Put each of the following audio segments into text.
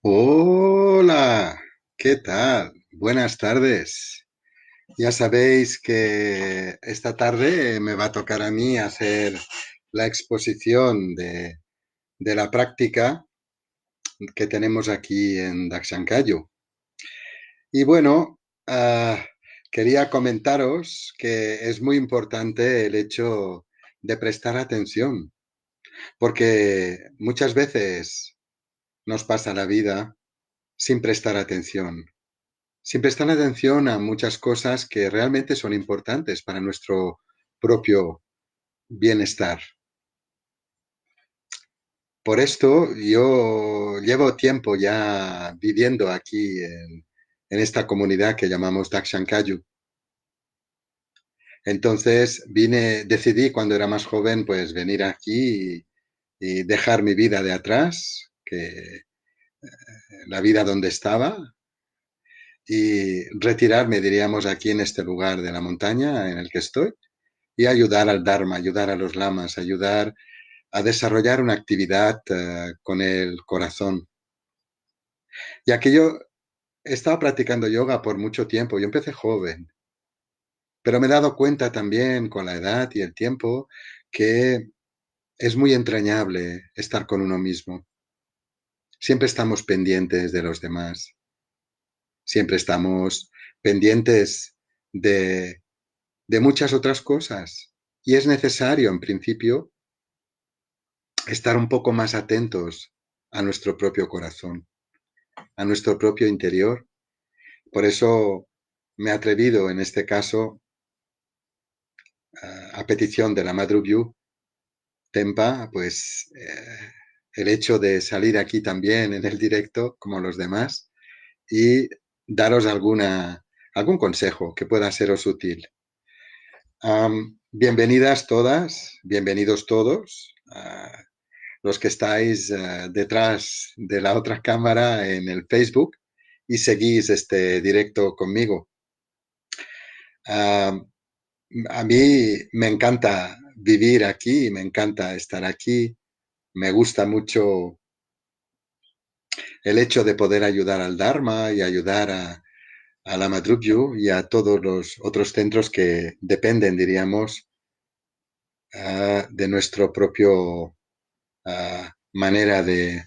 Hola, ¿qué tal? Buenas tardes. Ya sabéis que esta tarde me va a tocar a mí hacer la exposición de la práctica que tenemos aquí en Daxancayo. Y bueno, quería comentaros que es muy importante el hecho de prestar atención, porque muchas veces nos pasa la vida sin prestar atención. Sin prestar atención a muchas cosas que realmente son importantes para nuestro propio bienestar. Por esto yo llevo tiempo ya viviendo aquí en esta comunidad que llamamos Dakshankayu. Entonces decidí cuando era más joven, pues venir aquí y dejar mi vida de atrás, que la vida donde estaba, y retirarme, diríamos, aquí en este lugar de la montaña en el que estoy y ayudar al Dharma, ayudar a los lamas, ayudar a desarrollar una actividad con el corazón. Ya que yo he estado practicando yoga por mucho tiempo, yo empecé joven, pero me he dado cuenta también con la edad y el tiempo que es muy entrañable estar con uno mismo. Siempre estamos pendientes de los demás, siempre estamos pendientes de, de muchas otras cosas. Y es necesario, en principio, estar un poco más atentos a nuestro propio corazón, a nuestro propio interior. Por eso me he atrevido en este caso, a petición de la Madhuryu Tempa, pues el hecho de salir aquí también en el directo como los demás y daros algún consejo que pueda seros útil. Bienvenidas todas, bienvenidos todos. Los que estáis detrás de la otra cámara en el Facebook y seguís este directo conmigo. Uh, a mí me encanta vivir aquí, me encanta estar aquí, me gusta mucho el hecho de poder ayudar al Dharma y ayudar a la Madhuryu y a todos los otros centros que dependen, diríamos, de nuestro propio manera de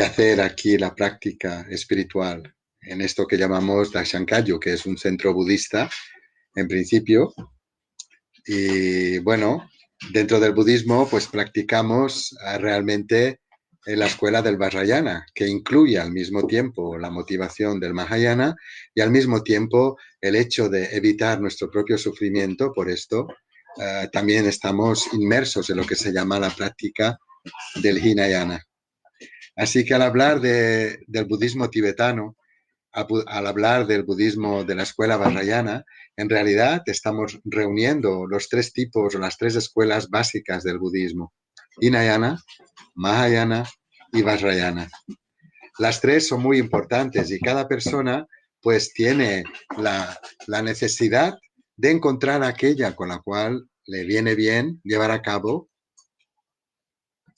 hacer aquí la práctica espiritual en esto que llamamos Dakshankayu, que es un centro budista en principio. Y bueno, dentro del budismo pues practicamos realmente en la escuela del Vajrayana, que incluye al mismo tiempo la motivación del Mahayana y al mismo tiempo el hecho de evitar nuestro propio sufrimiento. Por esto también estamos inmersos en lo que se llama la práctica del Hinayana. Así que al hablar del budismo tibetano, al hablar del budismo de la escuela vajrayana, en realidad estamos reuniendo los tres tipos o las tres escuelas básicas del budismo: Hinayana, Mahayana y Vajrayana. Las tres son muy importantes y cada persona pues tiene la necesidad de encontrar aquella con la cual le viene bien llevar a cabo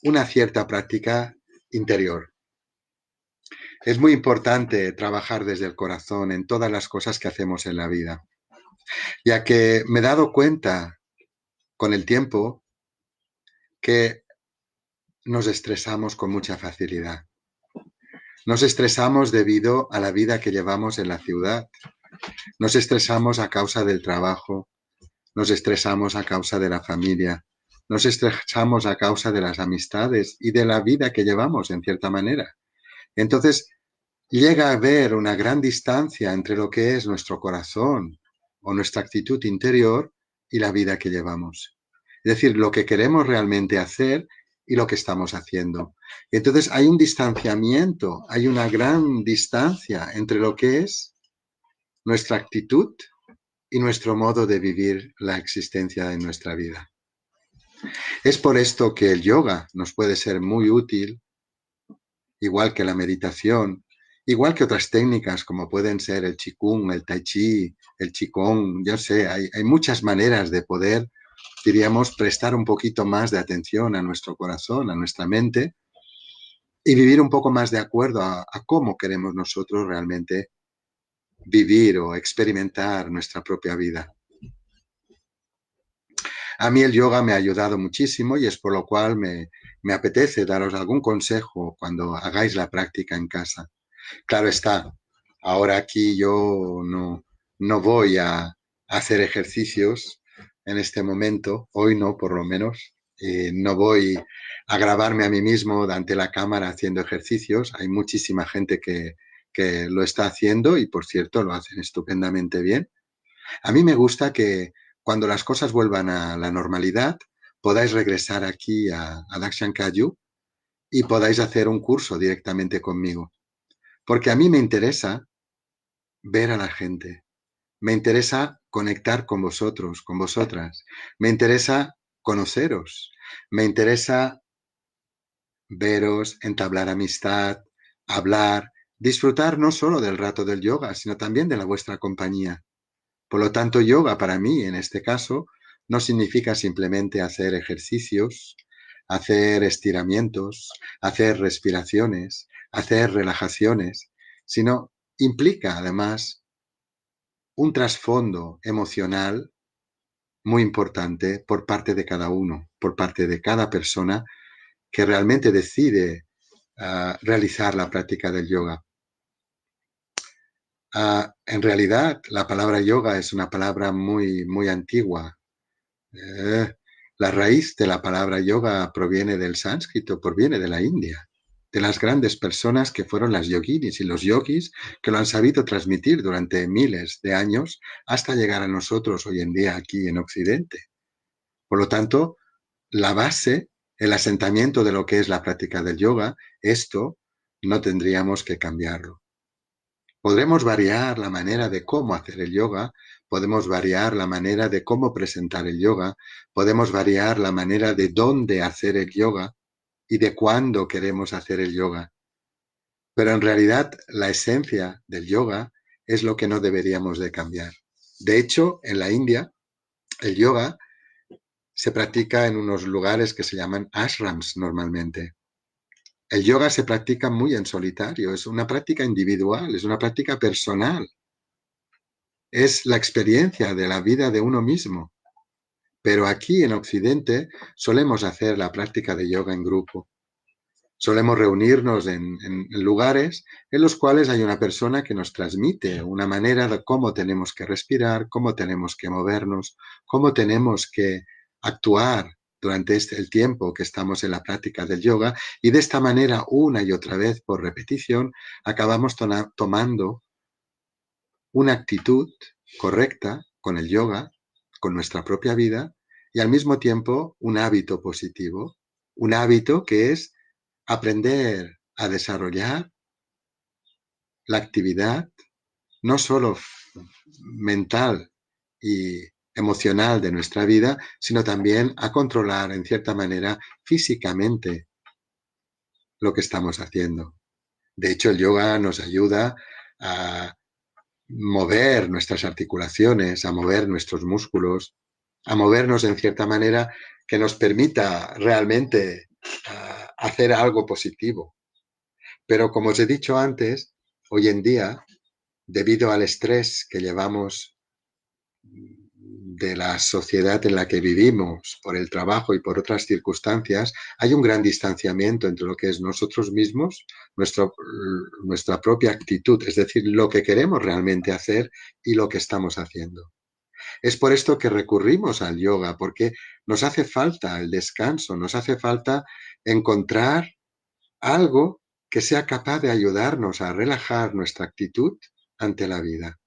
una cierta práctica interior. Es muy importante trabajar desde el corazón en todas las cosas que hacemos en la vida, ya que me he dado cuenta con el tiempo que nos estresamos con mucha facilidad. Nos estresamos debido a la vida que llevamos en la ciudad. Nos estresamos a causa del trabajo. Nos estresamos a causa de la familia. Nos estresamos a causa de las amistades y de la vida que llevamos, en cierta manera. Entonces, llega a haber una gran distancia entre lo que es nuestro corazón o nuestra actitud interior y la vida que llevamos. Es decir, lo que queremos realmente hacer y lo que estamos haciendo. Entonces hay un distanciamiento, hay una gran distancia entre lo que es nuestra actitud y nuestro modo de vivir la existencia de nuestra vida. Es por esto que el yoga nos puede ser muy útil, igual que la meditación, igual que otras técnicas como pueden ser el Qigong, el Tai Chi, el Qigong, yo sé, hay muchas maneras de poder, diríamos, prestar un poquito más de atención a nuestro corazón, a nuestra mente, y vivir un poco más de acuerdo a cómo queremos nosotros realmente vivir o experimentar nuestra propia vida. A mí el yoga me ha ayudado muchísimo y es por lo cual me apetece daros algún consejo cuando hagáis la práctica en casa. Claro está, ahora aquí yo no voy a hacer ejercicios en este momento, hoy no por lo menos, no voy a grabarme a mí mismo ante la cámara haciendo ejercicios. Hay muchísima gente que lo está haciendo y por cierto lo hacen estupendamente bien. A mí me gusta que cuando las cosas vuelvan a la normalidad podáis regresar aquí a Dakshan Kagyu y podáis hacer un curso directamente conmigo. Porque a mí me interesa ver a la gente, me interesa conectar con vosotros, con vosotras, me interesa conoceros, me interesa veros, entablar amistad, hablar, disfrutar no solo del rato del yoga, sino también de la vuestra compañía. Por lo tanto, yoga para mí, en este caso, no significa simplemente hacer ejercicios, hacer estiramientos, hacer respiraciones, hacer relajaciones, sino implica además un trasfondo emocional muy importante por parte de cada uno, por parte de cada persona que realmente decide realizar la práctica del yoga. En realidad, la palabra yoga es una palabra muy antigua. Eh, la raíz de la palabra yoga proviene del sánscrito, proviene de la India, de las grandes personas que fueron las yoginis y los yogis que lo han sabido transmitir durante miles de años hasta llegar a nosotros hoy en día aquí en Occidente. Por lo tanto, la base, el asentamiento de lo que es la práctica del yoga, esto no tendríamos que cambiarlo. Podremos variar la manera de cómo hacer el yoga, podemos variar la manera de cómo presentar el yoga, podemos variar la manera de dónde hacer el yoga y de cuándo queremos hacer el yoga. Pero en realidad la esencia del yoga es lo que no deberíamos de cambiar. De hecho, en la India, el yoga se practica en unos lugares que se llaman ashrams normalmente. El yoga se practica muy en solitario, es una práctica individual, es una práctica personal. Es la experiencia de la vida de uno mismo. Pero aquí en Occidente solemos hacer la práctica de yoga en grupo. Solemos reunirnos en lugares en los cuales hay una persona que nos transmite una manera de cómo tenemos que respirar, cómo tenemos que movernos, cómo tenemos que actuar durante el tiempo que estamos en la práctica del yoga y de esta manera una y otra vez por repetición acabamos tomando una actitud correcta con el yoga, con nuestra propia vida y al mismo tiempo un hábito positivo, un hábito que es aprender a desarrollar la actividad no solo mental y emocional de nuestra vida, sino también a controlar en cierta manera físicamente lo que estamos haciendo. De hecho, el yoga nos ayuda a mover nuestras articulaciones, a mover nuestros músculos, a movernos en cierta manera que nos permita realmente hacer algo positivo. Pero como os he dicho antes, hoy en día, debido al estrés que llevamos de la sociedad en la que vivimos, por el trabajo y por otras circunstancias, hay un gran distanciamiento entre lo que es nosotros mismos, nuestra propia actitud, es decir, lo que queremos realmente hacer y lo que estamos haciendo. Es por esto que recurrimos al yoga, porque nos hace falta el descanso, nos hace falta encontrar algo que sea capaz de ayudarnos a relajar nuestra actitud ante la vida.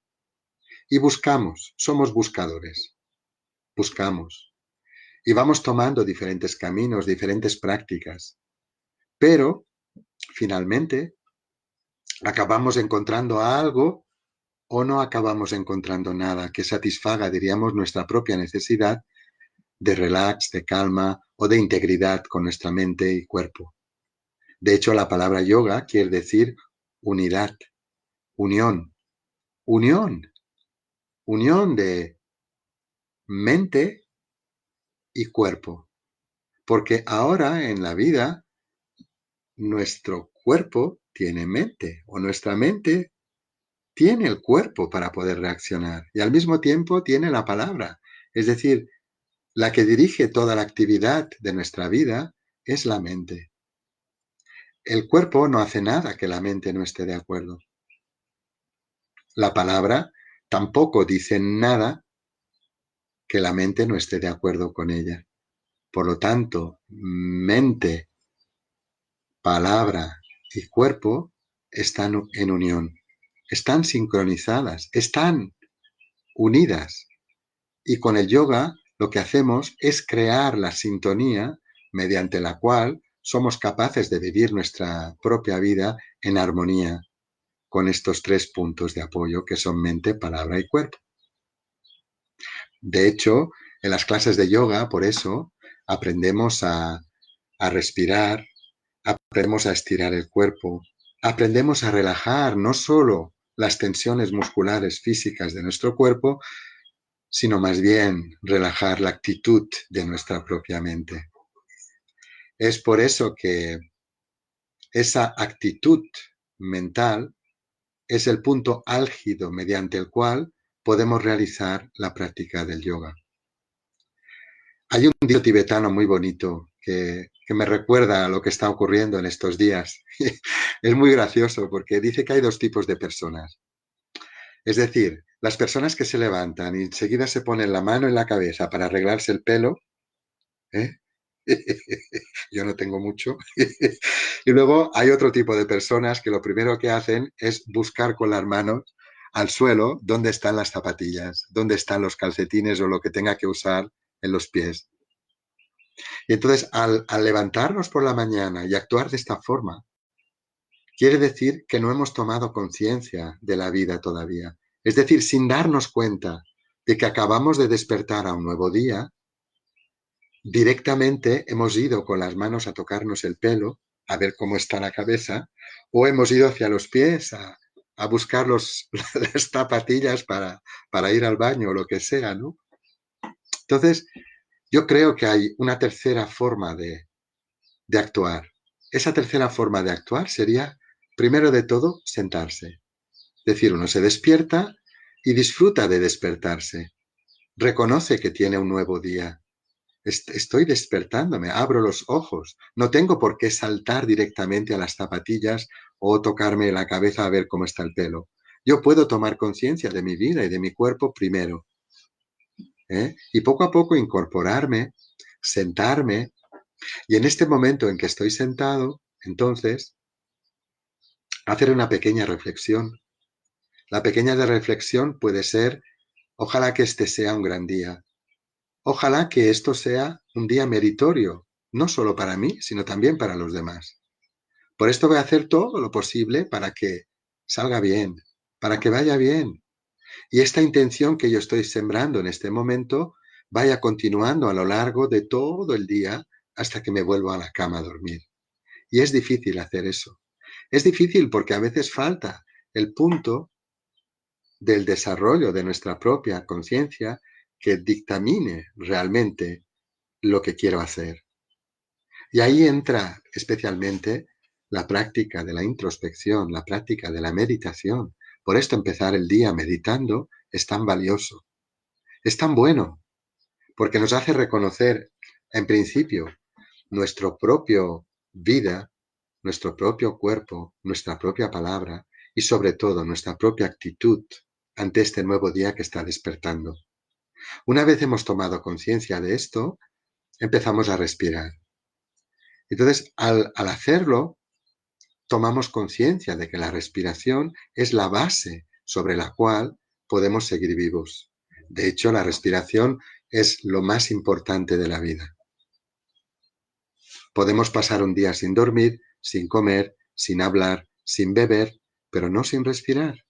Y buscamos, somos buscadores, buscamos. Y vamos tomando diferentes caminos, diferentes prácticas. Pero, finalmente, acabamos encontrando algo o no acabamos encontrando nada que satisfaga, diríamos, nuestra propia necesidad de relax, de calma o de integridad con nuestra mente y cuerpo. De hecho, la palabra yoga quiere decir unidad, unión, unión, unión de mente y cuerpo. Porque ahora en la vida nuestro cuerpo tiene mente o nuestra mente tiene el cuerpo para poder reaccionar y al mismo tiempo tiene la palabra. Es decir, la que dirige toda la actividad de nuestra vida es la mente. El cuerpo no hace nada que la mente no esté de acuerdo. La palabra tampoco dice nada que la mente no esté de acuerdo con ella. Por lo tanto, mente, palabra y cuerpo están en unión, están sincronizadas, están unidas. Y con el yoga lo que hacemos es crear la sintonía mediante la cual somos capaces de vivir nuestra propia vida en armonía con estos tres puntos de apoyo que son mente, palabra y cuerpo. De hecho, en las clases de yoga, por eso, aprendemos a respirar, aprendemos a estirar el cuerpo, aprendemos a relajar no solo las tensiones musculares físicas de nuestro cuerpo, sino más bien relajar la actitud de nuestra propia mente. Es por eso que esa actitud mental es el punto álgido mediante el cual podemos realizar la práctica del yoga. Hay un dicho tibetano muy bonito que me recuerda a lo que está ocurriendo en estos días. Es muy gracioso porque dice que hay dos tipos de personas. Es decir, las personas que se levantan y enseguida se ponen la mano en la cabeza para arreglarse el pelo, ¿eh? Yo no tengo mucho. Y luego hay otro tipo de personas que lo primero que hacen es buscar con las manos al suelo dónde están las zapatillas, dónde están los calcetines o lo que tenga que usar en los pies. Y entonces, al levantarnos por la mañana y actuar de esta forma, quiere decir que no hemos tomado conciencia de la vida todavía. Es decir, sin darnos cuenta de que acabamos de despertar a un nuevo día, directamente hemos ido con las manos a tocarnos el pelo, a ver cómo está la cabeza, o hemos ido hacia los pies a buscar las zapatillas para ir al baño o lo que sea, ¿no? Entonces, yo creo que hay una tercera forma de actuar. Esa tercera forma de actuar sería, primero de todo, sentarse. Es decir, uno se despierta y disfruta de despertarse. Reconoce que tiene un nuevo día. Estoy despertándome, abro los ojos. No tengo por qué saltar directamente a las zapatillas o tocarme la cabeza a ver cómo está el pelo. Yo puedo tomar conciencia de mi vida y de mi cuerpo primero, ¿eh? Y poco a poco incorporarme, sentarme, y en este momento en que estoy sentado, entonces, hacer una pequeña reflexión. La pequeña de reflexión puede ser, ojalá que este sea un gran día. Ojalá que esto sea un día meritorio, no solo para mí, sino también para los demás. Por esto voy a hacer todo lo posible para que salga bien, para que vaya bien. Y esta intención que yo estoy sembrando en este momento vaya continuando a lo largo de todo el día hasta que me vuelvo a la cama a dormir. Y es difícil hacer eso. Es difícil porque a veces falta el punto del desarrollo de nuestra propia conciencia que dictamine realmente lo que quiero hacer. Y ahí entra especialmente la práctica de la introspección, la práctica de la meditación. Por esto empezar el día meditando es tan valioso, es tan bueno, porque nos hace reconocer, en principio, nuestro propio vida, nuestro propio cuerpo, nuestra propia palabra y sobre todo nuestra propia actitud ante este nuevo día que está despertando. Una vez hemos tomado conciencia de esto, empezamos a respirar. Entonces, al hacerlo, tomamos conciencia de que la respiración es la base sobre la cual podemos seguir vivos. De hecho, la respiración es lo más importante de la vida. Podemos pasar un día sin dormir, sin comer, sin hablar, sin beber, pero no sin respirar.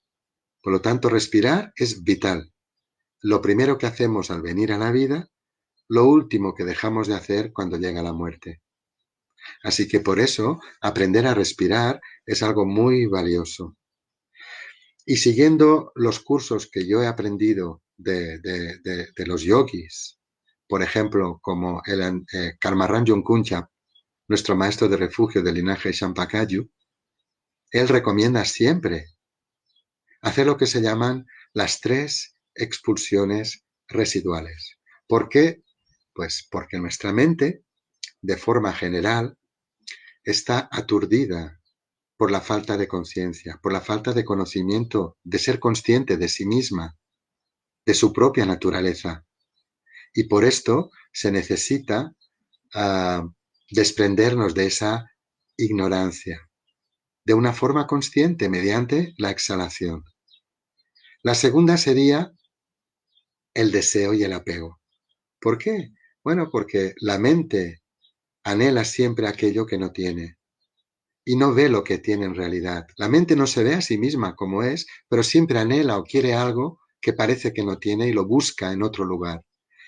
Por lo tanto, respirar es vital. Lo primero que hacemos al venir a la vida, lo último que dejamos de hacer cuando llega la muerte. Así que por eso, aprender a respirar es algo muy valioso. Y siguiendo los cursos que yo he aprendido de los yogis, por ejemplo, como el Karmaran Yonkuncha, nuestro maestro de refugio del linaje Champakayu, él recomienda siempre hacer lo que se llaman las 3 expulsiones residuales. ¿Por qué? Pues porque nuestra mente, de forma general, está aturdida por la falta de conciencia, por la falta de conocimiento, de ser consciente de sí misma, de su propia naturaleza. Y por esto se necesita desprendernos de esa ignorancia, de una forma consciente mediante la exhalación. La segunda sería el deseo y el apego. ¿Por qué? Bueno, porque la mente anhela siempre aquello que no tiene y no ve lo que tiene en realidad. La mente no se ve a sí misma como es, pero siempre anhela o quiere algo que parece que no tiene y lo busca en otro lugar.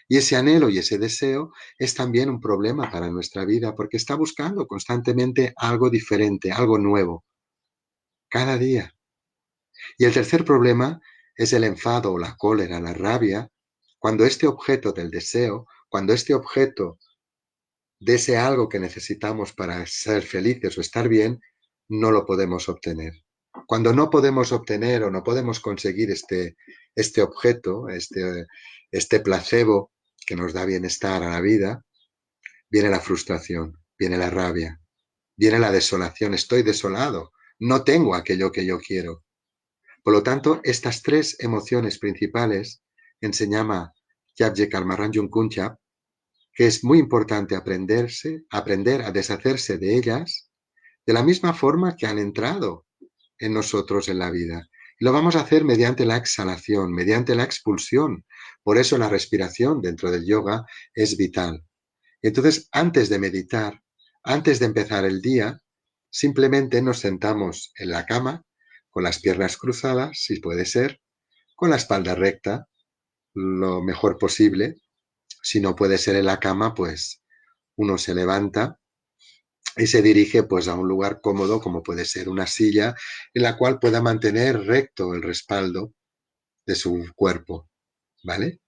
Y ese anhelo y ese deseo es también un problema para nuestra vida porque está buscando constantemente algo diferente, algo nuevo, cada día. Y el tercer problema es el enfado o la cólera, la rabia, cuando este objeto del deseo, cuando este objeto de ese algo que necesitamos para ser felices o estar bien, no lo podemos obtener. Cuando no podemos obtener o no podemos conseguir este objeto, este placebo que nos da bienestar a la vida, viene la frustración, viene la rabia, viene la desolación. Estoy desolado, no tengo aquello que yo quiero. Por lo tanto, estas 3 emociones principales enseñaba Kyabje Karmaranjun Kunchab, que es muy importante aprender a deshacerse de ellas de la misma forma que han entrado en nosotros en la vida. Y lo vamos a hacer mediante la exhalación, mediante la expulsión. Por eso la respiración dentro del yoga es vital. Entonces, antes de meditar, antes de empezar el día, simplemente nos sentamos en la cama, con las piernas cruzadas, si puede ser, con la espalda recta, lo mejor posible. Si no puede ser en la cama, pues uno se levanta y se dirige pues a un lugar cómodo como puede ser una silla en la cual pueda mantener recto el respaldo de su cuerpo, ¿vale?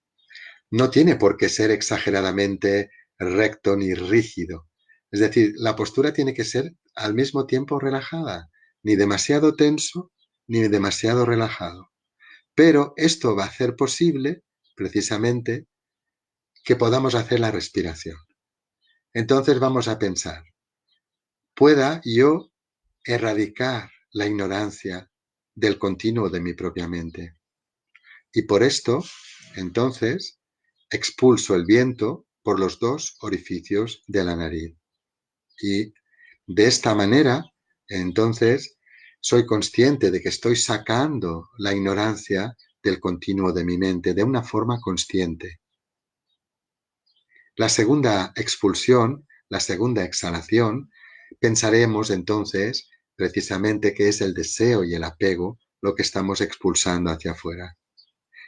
No tiene por qué ser exageradamente recto ni rígido. Es decir, la postura tiene que ser al mismo tiempo relajada, ni demasiado tenso ni demasiado relajado. Pero esto va a hacer posible, precisamente, que podamos hacer la respiración. Entonces vamos a pensar, ¿pueda yo erradicar la ignorancia del continuo de mi propia mente? Y por esto, entonces, expulso el viento por los 2 orificios de la nariz. Y de esta manera, entonces, soy consciente de que estoy sacando la ignorancia del continuo de mi mente de una forma consciente. La segunda expulsión, la segunda exhalación, pensaremos entonces precisamente que es el deseo y el apego lo que estamos expulsando hacia afuera.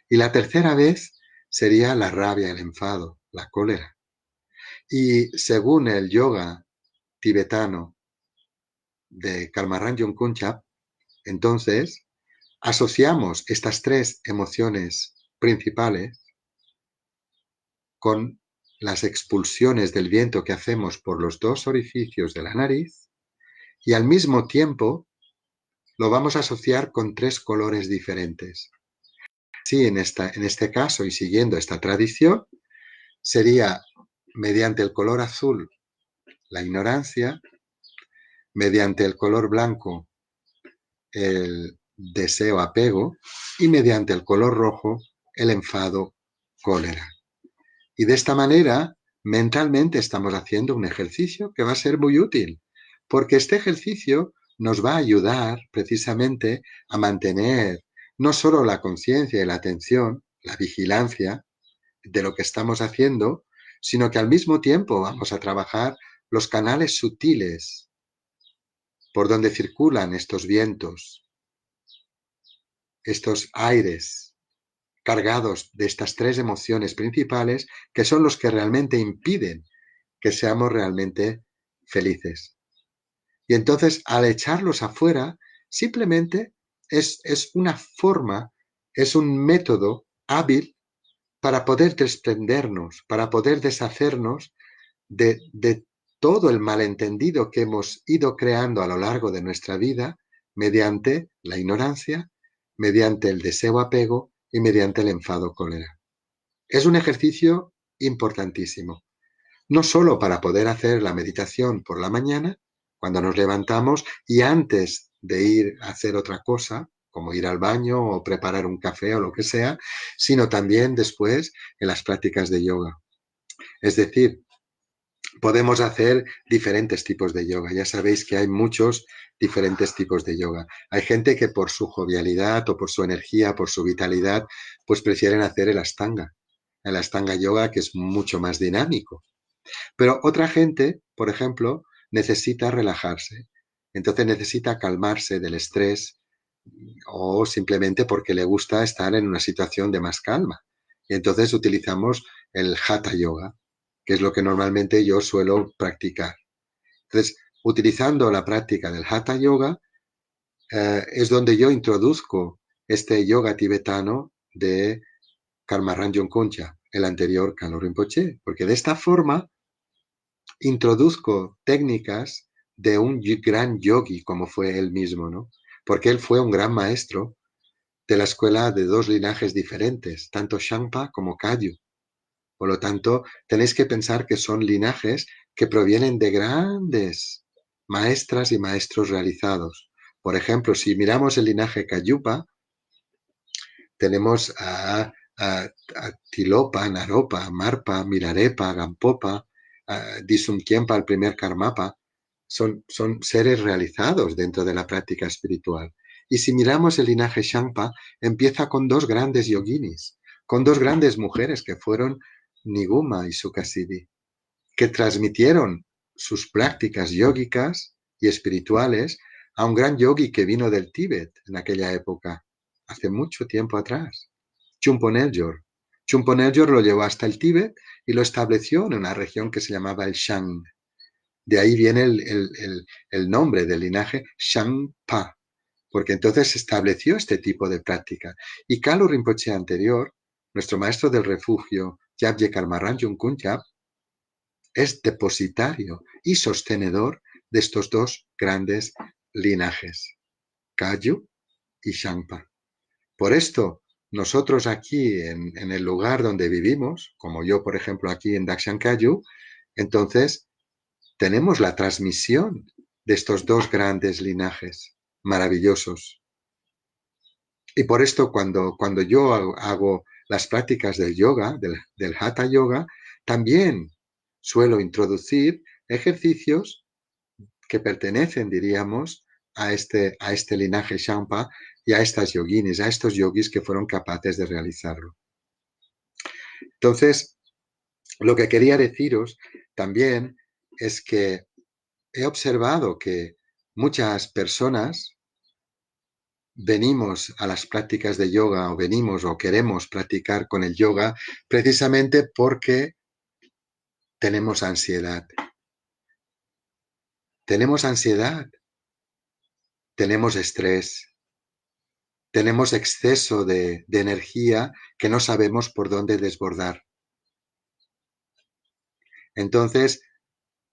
Y la tercera vez sería la rabia, el enfado, la cólera. Y según el yoga tibetano de Karmaranjun Kunchab, entonces asociamos estas 3 emociones principales con las expulsiones del viento que hacemos por los 2 orificios de la nariz y al mismo tiempo lo vamos a asociar con 3 colores diferentes. Sí, en este caso y siguiendo esta tradición, sería mediante el color azul la ignorancia, mediante el color blanco el deseo, apego, y mediante el color rojo el enfado, cólera. Y de esta manera, mentalmente estamos haciendo un ejercicio que va a ser muy útil, porque este ejercicio nos va a ayudar precisamente a mantener no solo la conciencia y la atención, la vigilancia de lo que estamos haciendo, sino que al mismo tiempo vamos a trabajar los canales sutiles por donde circulan estos vientos, estos aires cargados de estas 3 emociones principales que son los que realmente impiden que seamos realmente felices. Y entonces, al echarlos afuera, simplemente es una forma, es un método hábil para poder desprendernos, para poder deshacernos de todo el malentendido que hemos ido creando a lo largo de nuestra vida mediante la ignorancia, mediante el deseo-apego y mediante el enfado-cólera. Es un ejercicio importantísimo, no solo para poder hacer la meditación por la mañana, cuando nos levantamos y antes de ir a hacer otra cosa, como ir al baño o preparar un café o lo que sea, sino también después en las prácticas de yoga. Es decir, podemos hacer diferentes tipos de yoga. Ya sabéis que hay muchos diferentes tipos de yoga. Hay gente que por su jovialidad o por su energía, por su vitalidad, pues prefieren hacer el Ashtanga yoga, que es mucho más dinámico. Pero otra gente, por ejemplo, necesita relajarse. Entonces necesita calmarse del estrés o simplemente porque le gusta estar en una situación de más calma. Y entonces utilizamos el Hatha Yoga, que es lo que normalmente yo suelo practicar. Entonces, utilizando la práctica del Hatha Yoga, es donde yo introduzco este yoga tibetano de Karma Ranjung Kuncha, el anterior Kalo Rinpoche, porque de esta forma introduzco técnicas de un gran yogi como fue él mismo, ¿no? Porque él fue un gran maestro de la escuela de dos linajes diferentes, tanto Shangpa como Kagyu. Por lo tanto, tenéis que pensar que son linajes que provienen de grandes maestras y maestros realizados. Por ejemplo, si miramos el linaje Kagyupa, tenemos a Tilopa, Naropa, Marpa, Milarepa, Gampopa, Disumkiempa, el primer Karmapa. Son seres realizados dentro de la práctica espiritual. Y si miramos el linaje Shangpa, empieza con dos grandes yoginis, con dos grandes mujeres que fueron Niguma y Sukasiddhi, que transmitieron sus prácticas yógicas y espirituales a un gran yogi que vino del Tíbet en aquella época, hace mucho tiempo atrás, Chumpo Neljor. Chumpo Neljor lo llevó hasta el Tíbet y lo estableció en una región que se llamaba el Shang. De ahí viene el nombre del linaje Shangpa, porque entonces se estableció este tipo de práctica. Y Kalu Rinpoche anterior, nuestro maestro del refugio, Yabje Karmaranjung Kunjab, es depositario y sostenedor de estos dos grandes linajes, Kagyu y Shangpa. Por esto, nosotros aquí en el lugar donde vivimos, como yo, por ejemplo, aquí en Dakshan Kagyu, entonces tenemos la transmisión de estos dos grandes linajes maravillosos. Y por esto, cuando yo hago las prácticas del yoga, del Hatha Yoga, también suelo introducir ejercicios que pertenecen, diríamos, a este linaje Shangpa y a estas yoginis, a estos yogis que fueron capaces de realizarlo. Entonces, lo que quería deciros también es que he observado que muchas personas venimos a las prácticas de yoga o venimos o queremos practicar con el yoga precisamente porque tenemos ansiedad. Tenemos ansiedad, tenemos estrés, tenemos exceso de energía que no sabemos por dónde desbordar. Entonces,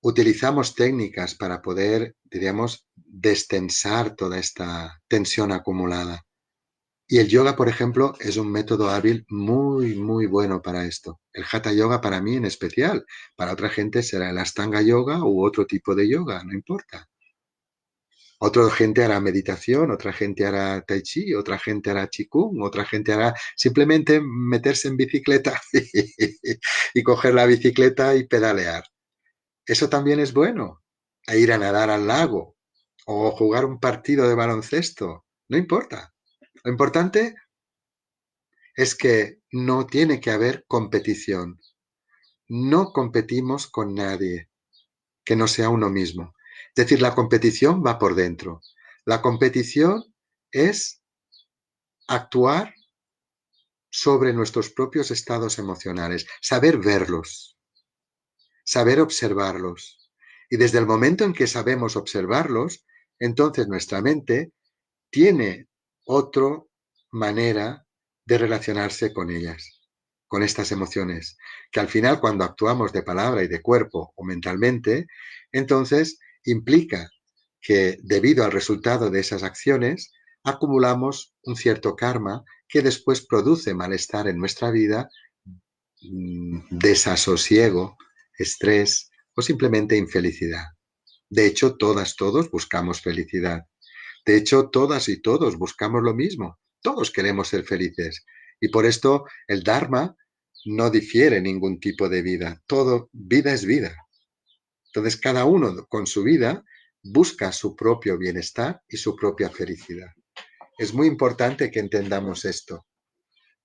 utilizamos técnicas para poder, diríamos, destensar toda esta tensión acumulada. Y el yoga, por ejemplo, es un método hábil muy, muy bueno para esto. El Hatha Yoga para mí en especial. Para otra gente será el Ashtanga Yoga u otro tipo de yoga, no importa. Otra gente hará meditación, otra gente hará tai chi, otra gente hará qigong, otra gente hará simplemente meterse en bicicleta y coger la bicicleta y pedalear. Eso también es bueno. E ir a nadar al lago o jugar un partido de baloncesto. No importa. Lo importante es que no tiene que haber competición. No competimos con nadie que no sea uno mismo. Es decir, la competición va por dentro. La competición es actuar sobre nuestros propios estados emocionales, saber verlos, saber observarlos. Y desde el momento en que sabemos observarlos, entonces nuestra mente tiene otra manera de relacionarse con ellas. con estas emociones, que al final cuando actuamos de palabra y de cuerpo o mentalmente, entonces implica que debido al resultado de esas acciones acumulamos un cierto karma que después produce malestar en nuestra vida, desasosiego, estrés o simplemente infelicidad. De hecho, todos buscamos felicidad. De hecho, todas y todos buscamos lo mismo. Todos queremos ser felices. Y por esto el Dharma no difiere ningún tipo de vida. Todo, vida es vida. Entonces, cada uno con su vida busca su propio bienestar y su propia felicidad. Es muy importante que entendamos esto,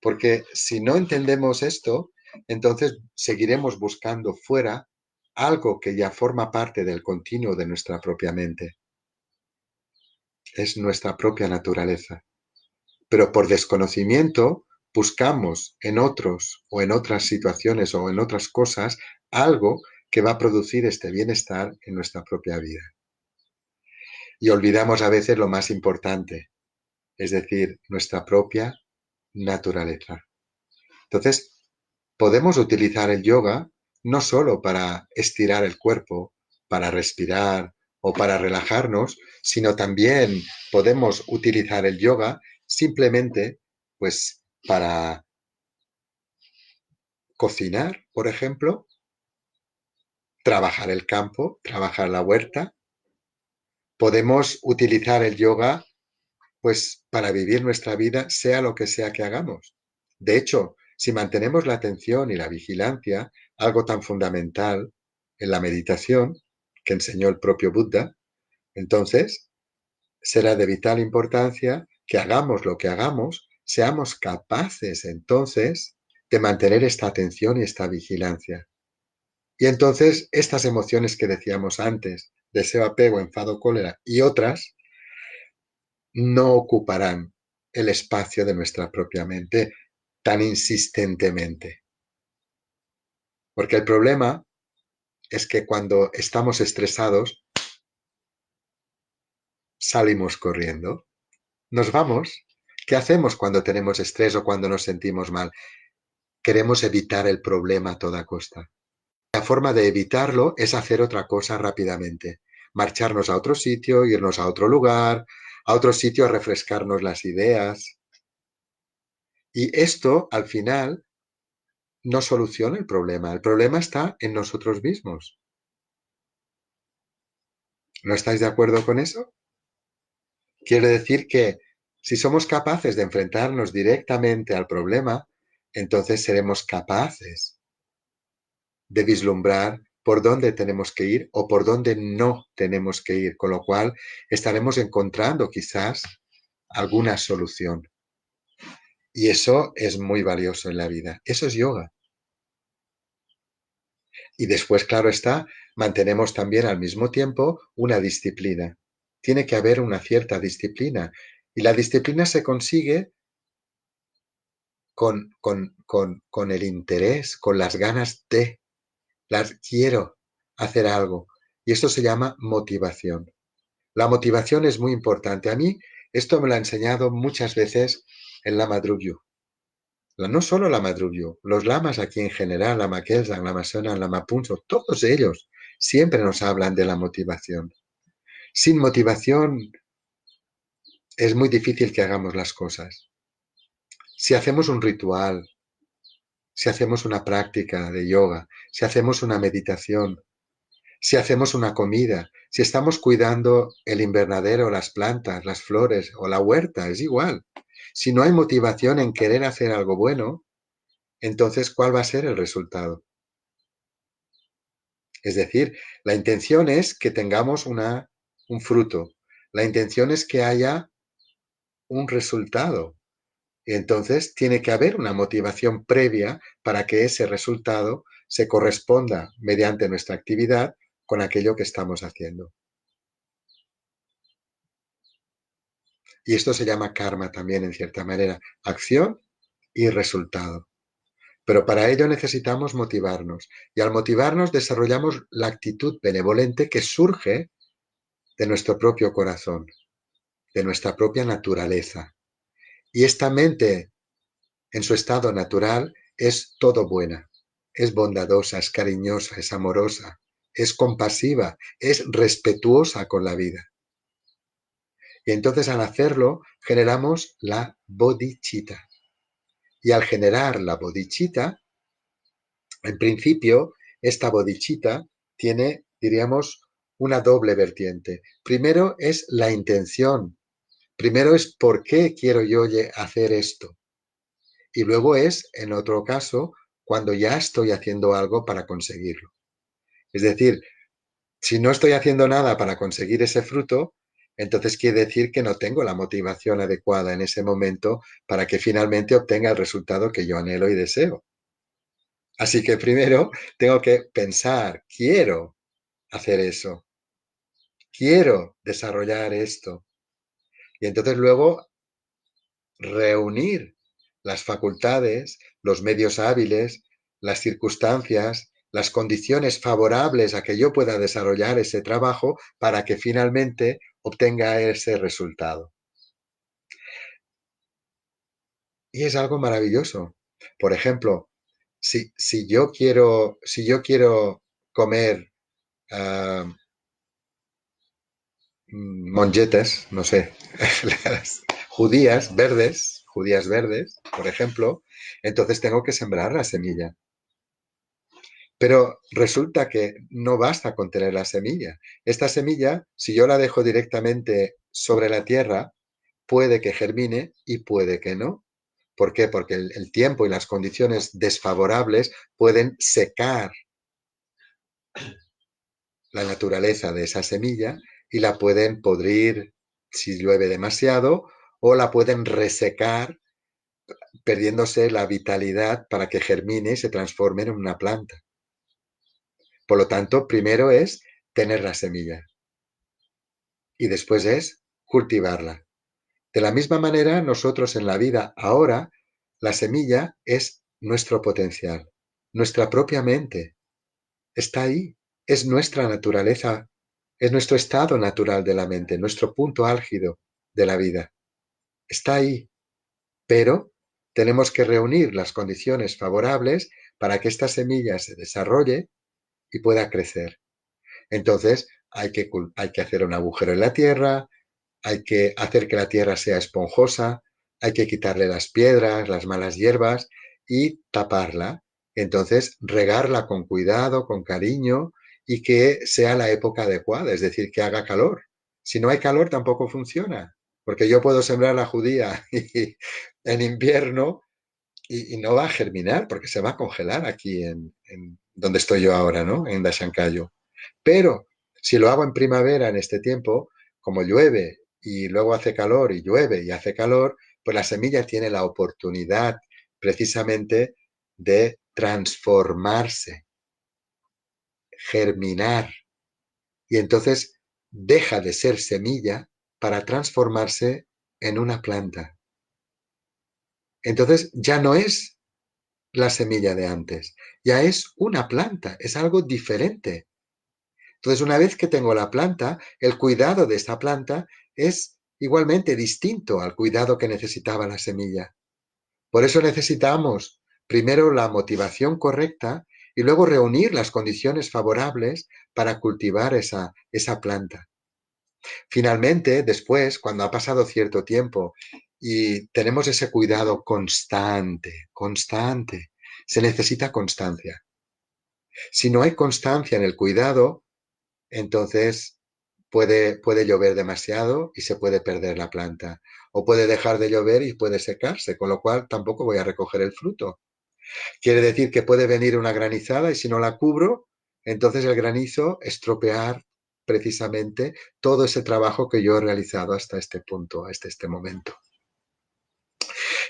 porque si no entendemos esto, entonces seguiremos buscando fuera algo que ya forma parte del continuo de nuestra propia mente. Es nuestra propia naturaleza. Pero por desconocimiento buscamos en otros o en otras situaciones o en otras cosas algo que va a producir este bienestar en nuestra propia vida. Y olvidamos a veces lo más importante, es decir, nuestra propia naturaleza. Entonces, podemos utilizar el yoga no solo para estirar el cuerpo, para respirar o para relajarnos, sino también podemos utilizar el yoga simplemente pues para cocinar, por ejemplo, trabajar el campo, trabajar la huerta. Podemos utilizar el yoga pues para vivir nuestra vida, sea lo que sea que hagamos. De hecho, si mantenemos la atención y la vigilancia, algo tan fundamental en la meditación que enseñó el propio Buda, entonces será de vital importancia que hagamos lo que hagamos, seamos capaces entonces de mantener esta atención y esta vigilancia. Y entonces estas emociones que decíamos antes, deseo, apego, enfado, cólera y otras, no ocuparán el espacio de nuestra propia mente tan insistentemente. Porque el problema es que cuando estamos estresados, salimos corriendo, nos vamos. ¿Qué hacemos cuando tenemos estrés o cuando nos sentimos mal? Queremos evitar el problema a toda costa. La forma de evitarlo es hacer otra cosa rápidamente. Marcharnos a otro sitio, irnos a otro lugar, a otro sitio a refrescarnos las ideas. Y esto, al final, no soluciona el problema. El problema está en nosotros mismos. ¿No estáis de acuerdo con eso? Quiere decir que si somos capaces de enfrentarnos directamente al problema, entonces seremos capaces de vislumbrar por dónde tenemos que ir o por dónde no tenemos que ir, con lo cual estaremos encontrando quizás alguna solución. Y eso es muy valioso en la vida. Eso es yoga. Y después, claro está, mantenemos también al mismo tiempo una disciplina. Tiene que haber una cierta disciplina. Y la disciplina se consigue con el interés, con las ganas de, las quiero hacer algo. Y esto se llama motivación. La motivación es muy importante. A mí esto me lo ha enseñado muchas veces el Lama Drugyu. No solo Lama Drugyu, los lamas aquí en general, Lama Kelsang, Lama Sonan, Lama Punso, todos ellos siempre nos hablan de la motivación. Sin motivación es muy difícil que hagamos las cosas. Si hacemos un ritual, si hacemos una práctica de yoga, si hacemos una meditación, si hacemos una comida, si estamos cuidando el invernadero, las plantas, las flores o la huerta, es igual. Si no hay motivación en querer hacer algo bueno, entonces ¿cuál va a ser el resultado? Es decir, la intención es que tengamos un fruto. La intención es que haya un resultado. Y entonces tiene que haber una motivación previa para que ese resultado se corresponda mediante nuestra actividad con aquello que estamos haciendo. Y esto se llama karma también, en cierta manera, acción y resultado. Pero para ello necesitamos motivarnos. Y al motivarnos desarrollamos la actitud benevolente que surge de nuestro propio corazón, de nuestra propia naturaleza. Y esta mente, en su estado natural, es todo buena, es bondadosa, es cariñosa, es amorosa, es compasiva, es respetuosa con la vida. Y entonces al hacerlo generamos la bodhicitta. Y al generar la bodhicitta, en principio, esta bodhicitta tiene, diríamos, una doble vertiente. Primero es la intención. Primero es por qué quiero yo hacer esto. Y luego es, en otro caso, cuando ya estoy haciendo algo para conseguirlo. Es decir, si no estoy haciendo nada para conseguir ese fruto, entonces quiere decir que no tengo la motivación adecuada en ese momento para que finalmente obtenga el resultado que yo anhelo y deseo. Así que primero tengo que pensar, quiero hacer eso, quiero desarrollar esto. Y entonces luego reunir las facultades, los medios hábiles, las circunstancias, las condiciones favorables a que yo pueda desarrollar ese trabajo para que finalmente obtenga ese resultado. Y es algo maravilloso. Por ejemplo, si yo quiero comer uh, mongetes, no sé, judías verdes, por ejemplo, entonces tengo que sembrar la semilla. Pero resulta que no basta con tener la semilla. Esta semilla, si yo la dejo directamente sobre la tierra, puede que germine y puede que no. ¿Por qué? Porque el tiempo y las condiciones desfavorables pueden secar la naturaleza de esa semilla y la pueden podrir si llueve demasiado o la pueden resecar perdiéndose la vitalidad para que germine y se transforme en una planta. Por lo tanto, primero es tener la semilla y después es cultivarla. De la misma manera, nosotros en la vida ahora, la semilla es nuestro potencial, nuestra propia mente, está ahí, es nuestra naturaleza, es nuestro estado natural de la mente, nuestro punto álgido de la vida. Está ahí, pero tenemos que reunir las condiciones favorables para que esta semilla se desarrolle y pueda crecer. Entonces, hay que hacer un agujero en la tierra, hay que hacer que la tierra sea esponjosa, hay que quitarle las piedras, las malas hierbas y taparla. Entonces, regarla con cuidado, con cariño y que sea la época adecuada, es decir, que haga calor. Si no hay calor, tampoco funciona, porque yo puedo sembrar la judía en invierno y no va a germinar porque se va a congelar aquí en donde estoy yo ahora, ¿no? En Dashankayo. Pero si lo hago en primavera, en este tiempo, como llueve y luego hace calor y llueve y hace calor, pues la semilla tiene la oportunidad precisamente de transformarse, germinar, y entonces deja de ser semilla para transformarse en una planta. Entonces ya no es la semilla de antes, ya es una planta, es algo diferente. Entonces, una vez que tengo la planta, el cuidado de esta planta es igualmente distinto al cuidado que necesitaba la semilla. Por eso necesitamos primero la motivación correcta y luego reunir las condiciones favorables para cultivar esa planta. Finalmente, después, cuando ha pasado cierto tiempo y tenemos ese cuidado constante, se necesita constancia. Si no hay constancia en el cuidado, entonces puede llover demasiado y se puede perder la planta. O puede dejar de llover y puede secarse, con lo cual tampoco voy a recoger el fruto. Quiere decir que puede venir una granizada y si no la cubro, entonces el granizo estropear precisamente todo ese trabajo que yo he realizado hasta este punto, hasta este momento.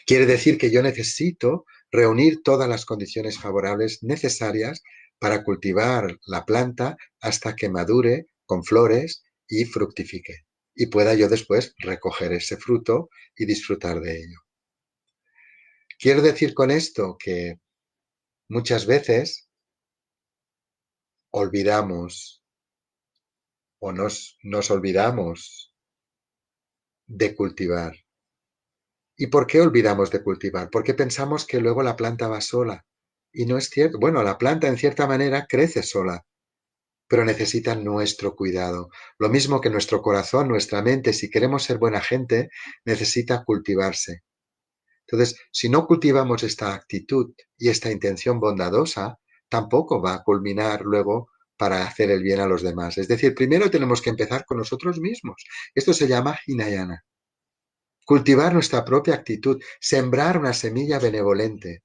Quiere decir que yo necesito reunir todas las condiciones favorables necesarias para cultivar la planta hasta que madure con flores y fructifique y pueda yo después recoger ese fruto y disfrutar de ello. Quiero decir con esto que muchas veces olvidamos o nos olvidamos de cultivar. ¿Y por qué olvidamos de cultivar? Porque pensamos que luego la planta va sola. Y no es cierto. Bueno, la planta en cierta manera crece sola, pero necesita nuestro cuidado. Lo mismo que nuestro corazón, nuestra mente, si queremos ser buena gente, necesita cultivarse. Entonces, si no cultivamos esta actitud y esta intención bondadosa, tampoco va a culminar luego para hacer el bien a los demás. Es decir, primero tenemos que empezar con nosotros mismos. Esto se llama Hinayana. Cultivar nuestra propia actitud, sembrar una semilla benevolente,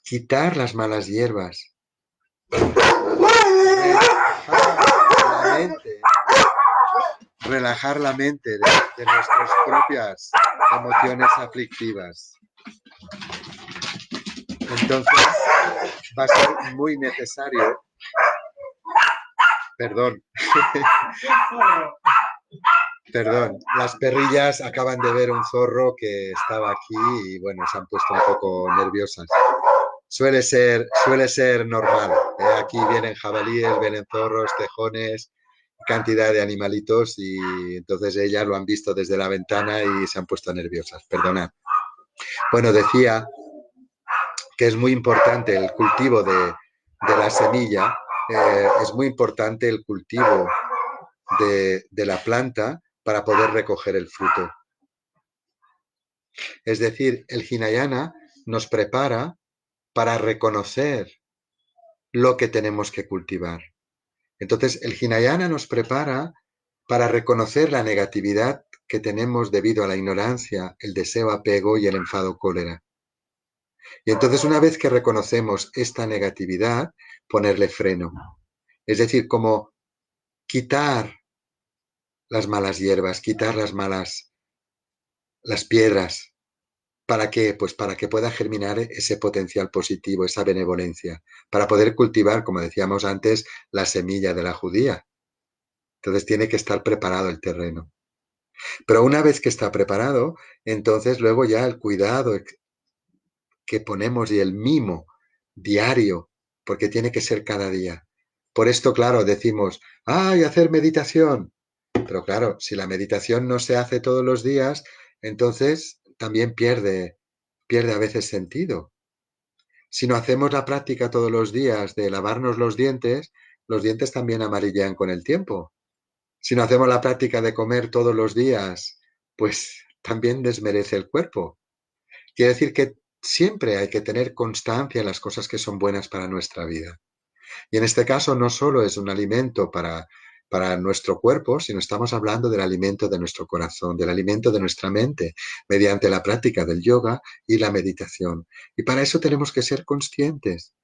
quitar las malas hierbas, relajar la mente, relajar la mente de nuestras propias emociones aflictivas. Entonces va a ser muy necesario, perdón, perdón, las perrillas acaban de ver un zorro que estaba aquí y bueno, se han puesto un poco nerviosas. Suele ser normal. Aquí vienen jabalíes, vienen zorros, tejones, cantidad de animalitos y entonces ellas lo han visto desde la ventana y se han puesto nerviosas. Perdonad. Bueno, decía que es muy importante el cultivo de la semilla, es muy importante el cultivo de la planta para poder recoger el fruto. Es decir, el Hinayana nos prepara para reconocer lo que tenemos que cultivar. Entonces, el Hinayana nos prepara para reconocer la negatividad que tenemos debido a la ignorancia, el deseo apego y el enfado cólera. Y entonces, una vez que reconocemos esta negatividad, ponerle freno. Es decir, como quitar las malas hierbas, quitar las piedras. ¿Para qué? Pues para que pueda germinar ese potencial positivo, esa benevolencia, para poder cultivar, como decíamos antes, la semilla de la judía. Entonces tiene que estar preparado el terreno. Pero una vez que está preparado, entonces luego ya el cuidado que ponemos y el mimo diario, porque tiene que ser cada día. Por esto, claro, decimos, ¡ay, hacer meditación! Pero claro, si la meditación no se hace todos los días, entonces también pierde a veces sentido. Si no hacemos la práctica todos los días de lavarnos los dientes también amarillean con el tiempo. Si no hacemos la práctica de comer todos los días, pues también desmerece el cuerpo. Quiere decir que siempre hay que tener constancia en las cosas que son buenas para nuestra vida. Y en este caso no solo es un alimento para nuestro cuerpo, sino estamos hablando del alimento de nuestro corazón, del alimento de nuestra mente, mediante la práctica del yoga y la meditación. Y para eso tenemos que ser conscientes.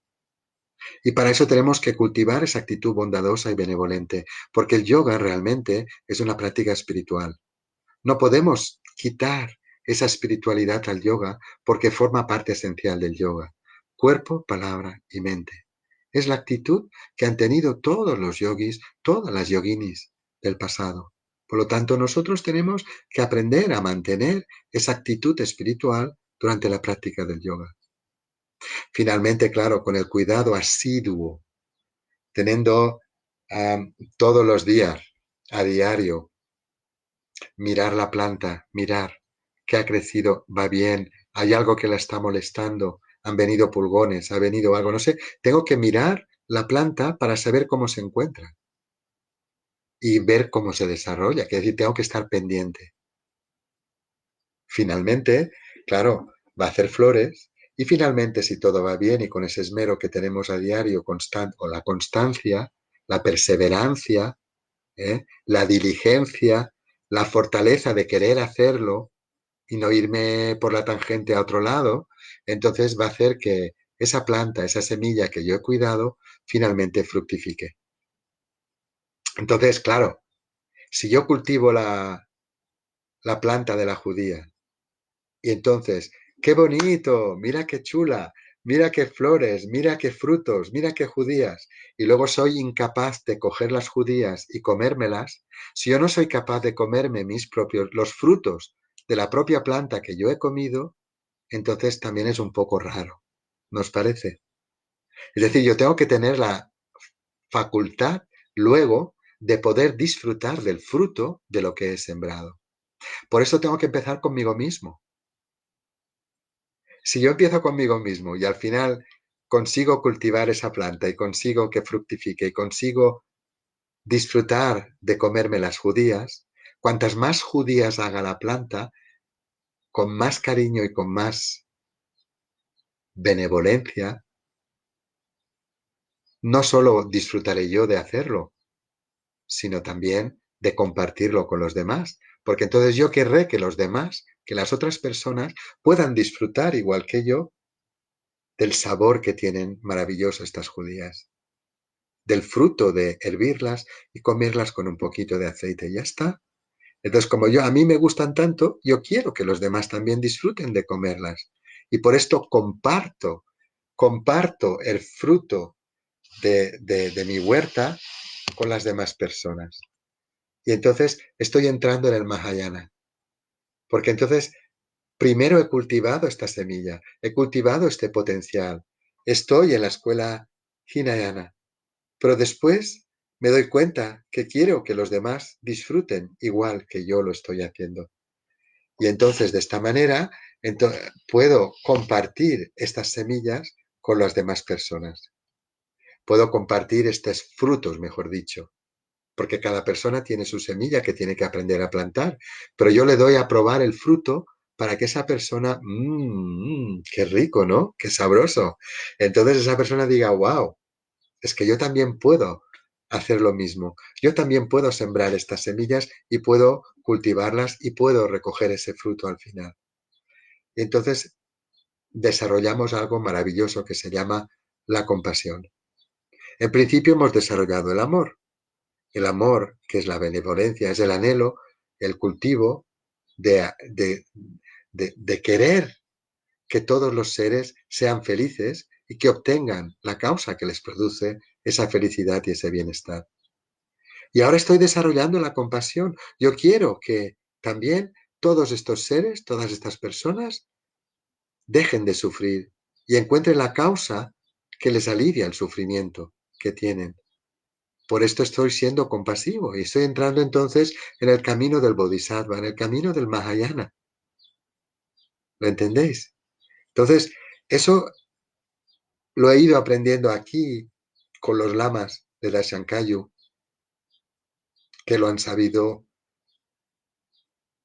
Y para eso tenemos que cultivar esa actitud bondadosa y benevolente, porque el yoga realmente es una práctica espiritual. No podemos quitar esa espiritualidad al yoga porque forma parte esencial del yoga. Cuerpo, palabra y mente. Es la actitud que han tenido todos los yogis, todas las yoginis del pasado. Por lo tanto, nosotros tenemos que aprender a mantener esa actitud espiritual durante la práctica del yoga. Finalmente, claro, con el cuidado asiduo, teniendo todos los días, a diario, mirar la planta, mirar que ha crecido, va bien, hay algo que la está molestando, han venido pulgones, ha venido algo, no sé, tengo que mirar la planta para saber cómo se encuentra y ver cómo se desarrolla, que decir, tengo que estar pendiente. Finalmente, claro, va a hacer flores y finalmente, si todo va bien y con ese esmero que tenemos a diario, o la constancia, la perseverancia, la diligencia, la fortaleza de querer hacerlo, y no irme por la tangente a otro lado, entonces va a hacer que esa planta, esa semilla que yo he cuidado, finalmente fructifique. Entonces, claro, si yo cultivo la planta de la judía y entonces, qué bonito, mira qué chula, mira qué flores, mira qué frutos, mira qué judías, y luego soy incapaz de coger las judías y comérmelas, si yo no soy capaz de comerme los frutos de la propia planta que yo he comido, entonces también es un poco raro, ¿nos parece? Es decir, yo tengo que tener la facultad luego de poder disfrutar del fruto de lo que he sembrado. Por eso tengo que empezar conmigo mismo. Si yo empiezo conmigo mismo y al final consigo cultivar esa planta y consigo que fructifique y consigo disfrutar de comerme las judías, cuantas más judías haga la planta, con más cariño y con más benevolencia, no solo disfrutaré yo de hacerlo, sino también de compartirlo con los demás, porque entonces yo querré que los demás, que las otras personas puedan disfrutar igual que yo del sabor que tienen maravilloso estas judías, del fruto de hervirlas y comerlas con un poquito de aceite y ya está. Entonces, como yo a mí me gustan tanto, yo quiero que los demás también disfruten de comerlas. Y por esto comparto el fruto de mi huerta con las demás personas. Y entonces estoy entrando en el Mahayana, porque entonces primero he cultivado esta semilla, he cultivado este potencial, estoy en la escuela Hinayana, pero después me doy cuenta que quiero que los demás disfruten igual que yo lo estoy haciendo. Y entonces de esta manera puedo compartir estas semillas con las demás personas. Puedo compartir estos frutos, mejor dicho, porque cada persona tiene su semilla que tiene que aprender a plantar, pero yo le doy a probar el fruto para que esa persona, qué rico, ¿no? Qué sabroso. Entonces esa persona diga, wow, es que yo también puedo hacer lo mismo. Yo también puedo sembrar estas semillas y puedo cultivarlas y puedo recoger ese fruto al final. Y entonces desarrollamos algo maravilloso que se llama la compasión. En principio hemos desarrollado el amor que es la benevolencia, es el anhelo, el cultivo de, de, de querer que todos los seres sean felices y que obtengan la causa que les produce esa felicidad y ese bienestar. Y ahora estoy desarrollando la compasión. Yo quiero que también todos estos seres, todas estas personas, dejen de sufrir y encuentren la causa que les alivia el sufrimiento que tienen. Por esto estoy siendo compasivo y estoy entrando entonces en el camino del Bodhisattva, en el camino del Mahayana. ¿Lo entendéis? Entonces, eso lo he ido aprendiendo aquí con los lamas de Dashankayu, que lo han sabido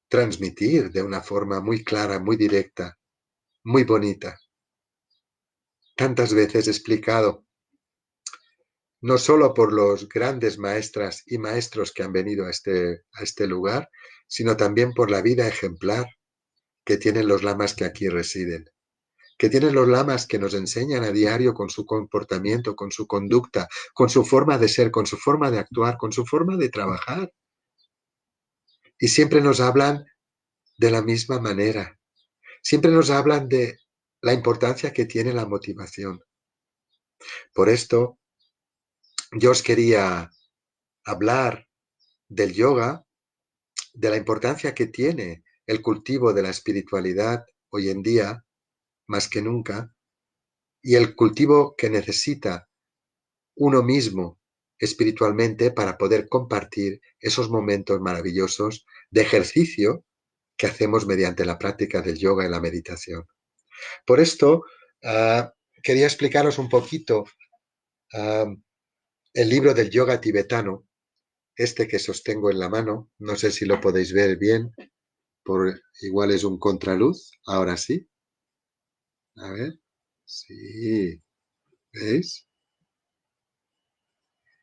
transmitir de una forma muy clara, muy directa, muy bonita. Tantas veces explicado, no solo por los grandes maestras y maestros que han venido a este lugar, sino también por la vida ejemplar que tienen los lamas que aquí residen, que tienen los lamas que nos enseñan a diario con su comportamiento, con su conducta, con su forma de ser, con su forma de actuar, con su forma de trabajar. Y siempre nos hablan de la misma manera, siempre nos hablan de la importancia que tiene la motivación. Por esto, yo os quería hablar del yoga, de la importancia que tiene el cultivo de la espiritualidad hoy en día, más que nunca, y el cultivo que necesita uno mismo espiritualmente para poder compartir esos momentos maravillosos de ejercicio que hacemos mediante la práctica del yoga y la meditación. Por esto, quería explicaros un poquito uh, el libro del yoga tibetano, este que sostengo en la mano, no sé si lo podéis ver bien, igual es un contraluz, ahora sí, a ver, sí, ¿veis?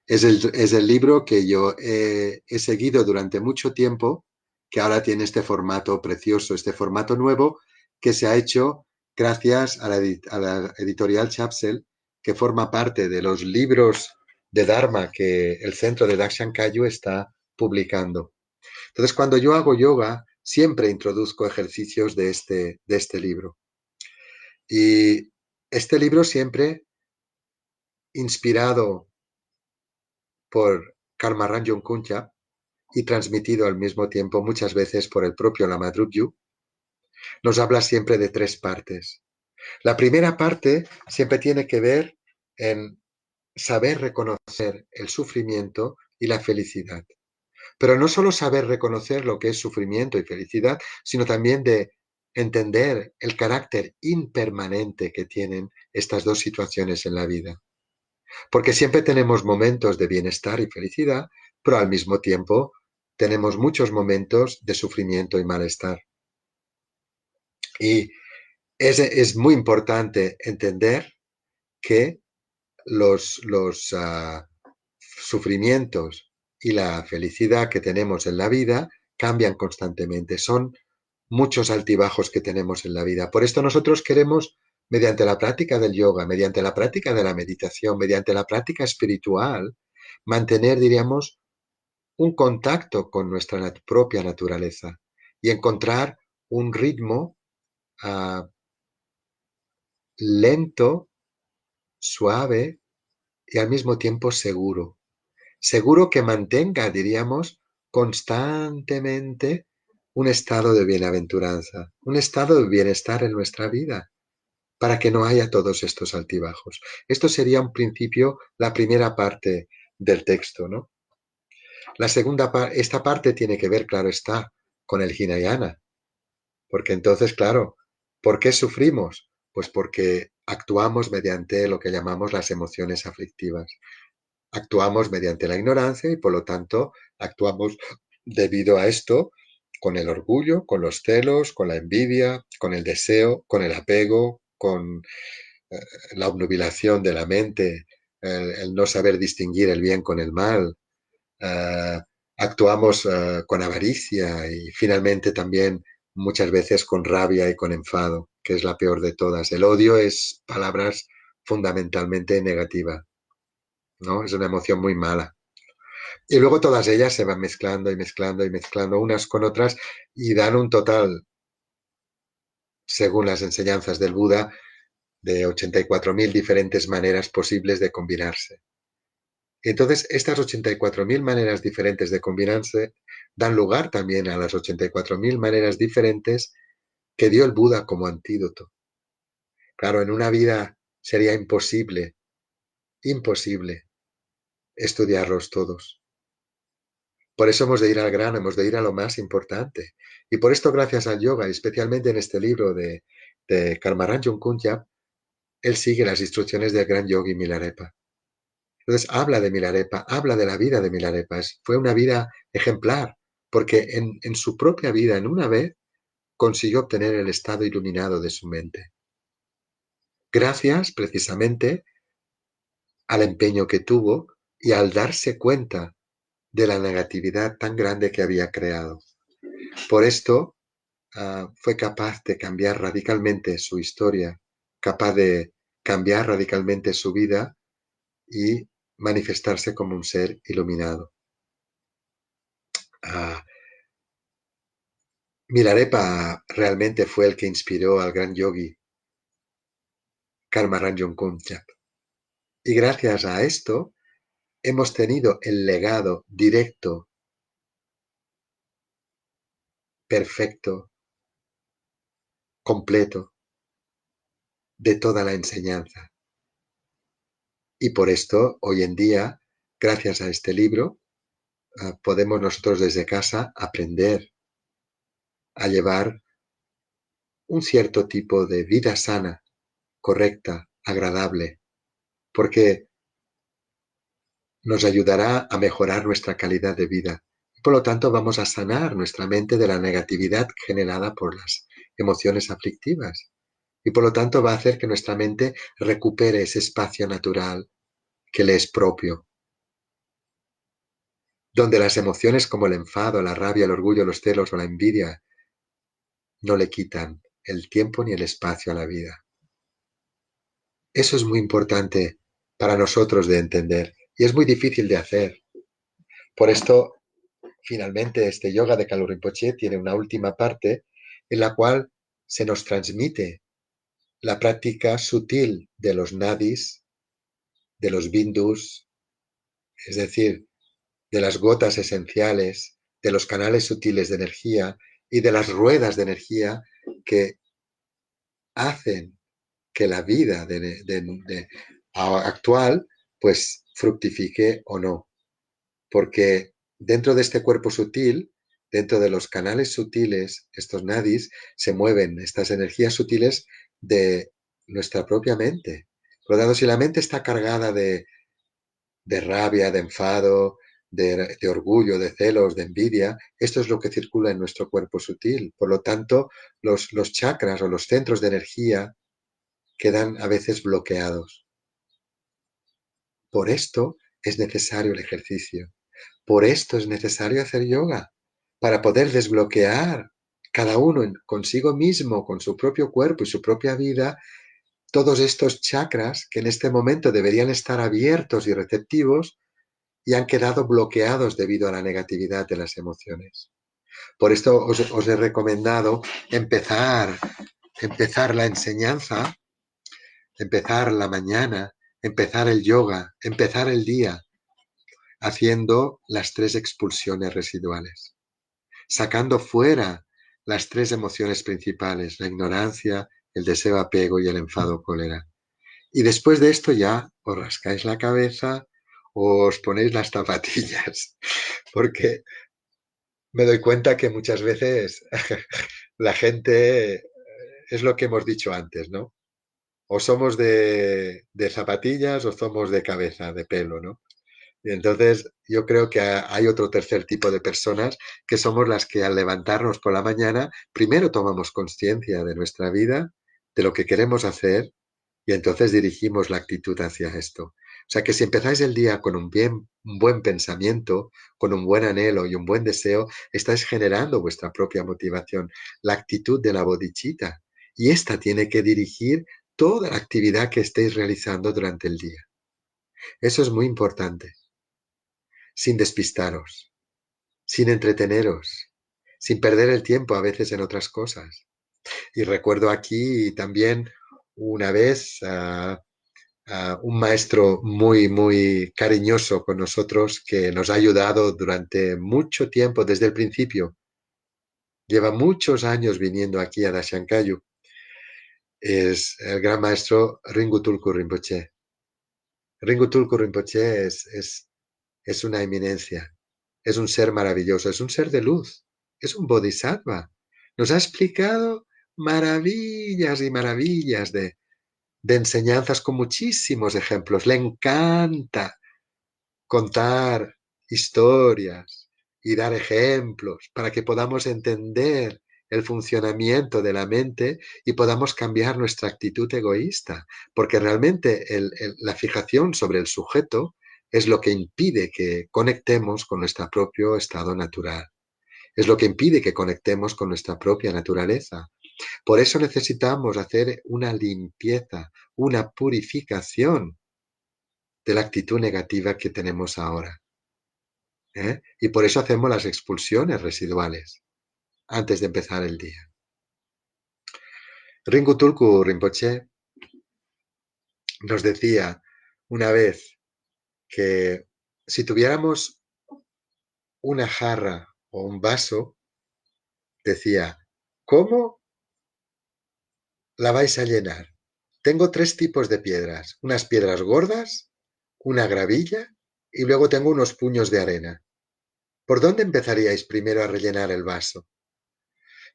Es el libro que yo he seguido durante mucho tiempo, que ahora tiene este formato precioso, este formato nuevo que se ha hecho gracias a la editorial Chapsel, que forma parte de los libros de Dharma que el centro de Dakshan Kayu está publicando. Entonces, cuando yo hago yoga, siempre introduzco ejercicios de este libro. Y este libro siempre inspirado por Karma Ranjung Kunja y transmitido al mismo tiempo muchas veces por el propio Lama Drupju, nos habla siempre de tres partes. La primera parte siempre tiene que ver en saber reconocer el sufrimiento y la felicidad. Pero no solo saber reconocer lo que es sufrimiento y felicidad, sino también de entender el carácter impermanente que tienen estas dos situaciones en la vida. Porque siempre tenemos momentos de bienestar y felicidad, pero al mismo tiempo tenemos muchos momentos de sufrimiento y malestar. Y es muy importante entender que los sufrimientos y la felicidad que tenemos en la vida cambian constantemente. Son muchos altibajos que tenemos en la vida. Por esto nosotros queremos, mediante la práctica del yoga, mediante la práctica de la meditación, mediante la práctica espiritual, mantener, diríamos, un contacto con nuestra propia naturaleza y encontrar un ritmo uh, lento, suave y al mismo tiempo seguro. Seguro que mantenga, diríamos, constantemente un estado de bienaventuranza, un estado de bienestar en nuestra vida, para que no haya todos estos altibajos. Esto sería un principio, la primera parte del texto, ¿no? La segunda parte, esta parte tiene que ver, claro está, con el Hinayana, porque entonces, claro, ¿por qué sufrimos? Pues porque actuamos mediante lo que llamamos las emociones aflictivas. Actuamos mediante la ignorancia y por lo tanto actuamos debido a esto con el orgullo, con los celos, con la envidia, con el deseo, con el apego, con eh, la obnubilación de la mente, el no saber distinguir el bien con el mal. eh, Actuamos con avaricia y finalmente también muchas veces con rabia y con enfado, que es la peor de todas. El odio es palabras fundamentalmente negativa, ¿no? Es una emoción muy mala. Y luego todas ellas se van mezclando y mezclando y mezclando unas con otras y dan un total, según las enseñanzas del Buda, de 84.000 diferentes maneras posibles de combinarse. Entonces, estas 84.000 maneras diferentes de combinarse dan lugar también a las 84.000 maneras diferentes que dio el Buda como antídoto. Claro, en una vida sería imposible, imposible estudiarlos todos. Por eso hemos de ir al grano, hemos de ir a lo más importante. Y por esto, gracias al yoga, y especialmente en este libro de Karmaranjun Kunjab, él sigue las instrucciones del gran yogi Milarepa. Entonces habla de Milarepa, habla de la vida de Milarepa. Fue una vida ejemplar, porque en su propia vida, en una vez, consiguió obtener el estado iluminado de su mente. Gracias, precisamente, al empeño que tuvo y al darse cuenta de la negatividad tan grande que había creado. Por esto, fue capaz de cambiar radicalmente su historia, capaz de cambiar radicalmente su vida y manifestarse como un ser iluminado. Uh, Milarepa realmente fue el que inspiró al gran yogi Karmaranjun Kunjab. Y gracias a esto hemos tenido el legado directo, perfecto, completo de toda la enseñanza. Y por esto, hoy en día, gracias a este libro, podemos nosotros desde casa aprender a llevar un cierto tipo de vida sana, correcta, agradable, porque nos ayudará a mejorar nuestra calidad de vida. Por lo tanto, vamos a sanar nuestra mente de la negatividad generada por las emociones aflictivas. Y por lo tanto va a hacer que nuestra mente recupere ese espacio natural que le es propio, donde las emociones como el enfado, la rabia, el orgullo, los celos o la envidia no le quitan el tiempo ni el espacio a la vida. Eso es muy importante para nosotros de entender y es muy difícil de hacer. Por esto, finalmente, este yoga de Kalu Rinpoche tiene una última parte en la cual se nos transmite la práctica sutil de los nadis, de los bindus, es decir, de las gotas esenciales, de los canales sutiles de energía y de las ruedas de energía que hacen que la vida actual pues fructifique o no. Porque dentro de este cuerpo sutil, dentro de los canales sutiles, estos nadis, se mueven estas energías sutiles de nuestra propia mente. Por lo tanto, si la mente está cargada de rabia, de enfado, de orgullo, de celos, de envidia, esto es lo que circula en nuestro cuerpo sutil. Por lo tanto, los chakras o los centros de energía quedan a veces bloqueados. Por esto es necesario el ejercicio. Por esto es necesario hacer yoga, para poder desbloquear cada uno consigo mismo, con su propio cuerpo y su propia vida, todos estos chakras que en este momento deberían estar abiertos y receptivos y han quedado bloqueados debido a la negatividad de las emociones. Por esto os he recomendado empezar la enseñanza, empezar la mañana, empezar el yoga, empezar el día haciendo las 3 expulsiones residuales, sacando fuera las 3 emociones principales, la ignorancia, el deseo apego y el enfado cólera. Y después de esto ya os rascáis la cabeza o os ponéis las zapatillas, porque me doy cuenta que muchas veces la gente es lo que hemos dicho antes, ¿no? O somos de zapatillas o somos de cabeza, de pelo, ¿no? Y entonces yo creo que hay otro tercer tipo de personas que somos las que al levantarnos por la mañana, primero tomamos conciencia de nuestra vida, de lo que queremos hacer y entonces dirigimos la actitud hacia esto. O sea que si empezáis el día con un buen pensamiento, con un buen anhelo y un buen deseo, estáis generando vuestra propia motivación, la actitud de la bodhicitta. Y esta tiene que dirigir toda la actividad que estéis realizando durante el día. Eso es muy importante, sin despistaros, sin entreteneros, sin perder el tiempo a veces en otras cosas. Y recuerdo aquí también una vez un maestro muy, muy cariñoso con nosotros que nos ha ayudado durante mucho tiempo, desde el principio. Lleva muchos años viniendo aquí a Dashankayu. Es el gran maestro Ringu Tulku Rinpoche. Ringu Tulku Rinpoche es una eminencia, es un ser maravilloso, es un ser de luz, es un bodhisattva. Nos ha explicado maravillas y maravillas de enseñanzas con muchísimos ejemplos. Le encanta contar historias y dar ejemplos para que podamos entender el funcionamiento de la mente y podamos cambiar nuestra actitud egoísta, porque realmente la fijación sobre el sujeto es lo que impide que conectemos con nuestro propio estado natural, es lo que impide que conectemos con nuestra propia naturaleza. Por eso necesitamos hacer una limpieza, una purificación de la actitud negativa que tenemos ahora. ¿Eh? Y por eso hacemos las expulsiones residuales antes de empezar el día. Ringu Tulku Rinpoche nos decía una vez que si tuviéramos una jarra o un vaso, decía, ¿cómo la vais a llenar? Tengo 3 tipos de piedras, unas piedras gordas, una gravilla y luego tengo unos puños de arena. ¿Por dónde empezaríais primero a rellenar el vaso?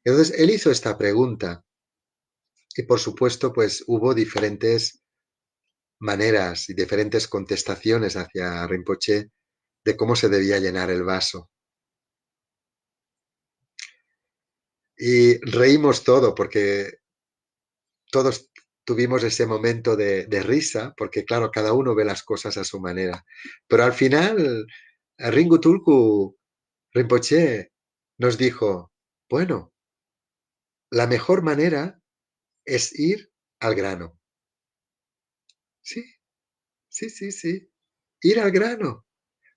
Entonces él hizo esta pregunta y por supuesto pues hubo diferentes maneras y diferentes contestaciones hacia Rinpoche de cómo se debía llenar el vaso. Y reímos todo porque todos tuvimos ese momento de risa, porque claro, cada uno ve las cosas a su manera. Pero al final, Ringu Tulku Rinpoche nos dijo, bueno, la mejor manera es ir al grano. Sí, sí, sí, sí, ir al grano.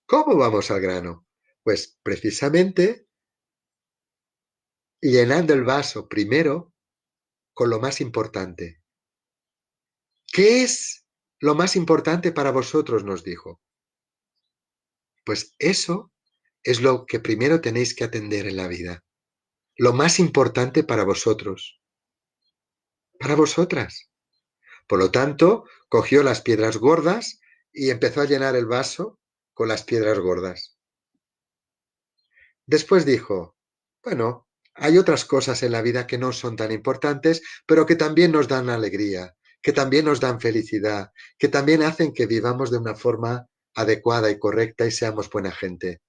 ¿Cómo vamos al grano? Pues precisamente llenando el vaso primero con lo más importante. ¿Qué es lo más importante para vosotros? Nos dijo. Pues eso es lo que primero tenéis que atender en la vida. Lo más importante para vosotros, para vosotras. Por lo tanto, cogió las piedras gordas y empezó a llenar el vaso con las piedras gordas. Después dijo, bueno, hay otras cosas en la vida que no son tan importantes, pero que también nos dan alegría, que también nos dan felicidad, que también hacen que vivamos de una forma adecuada y correcta y seamos buena gente.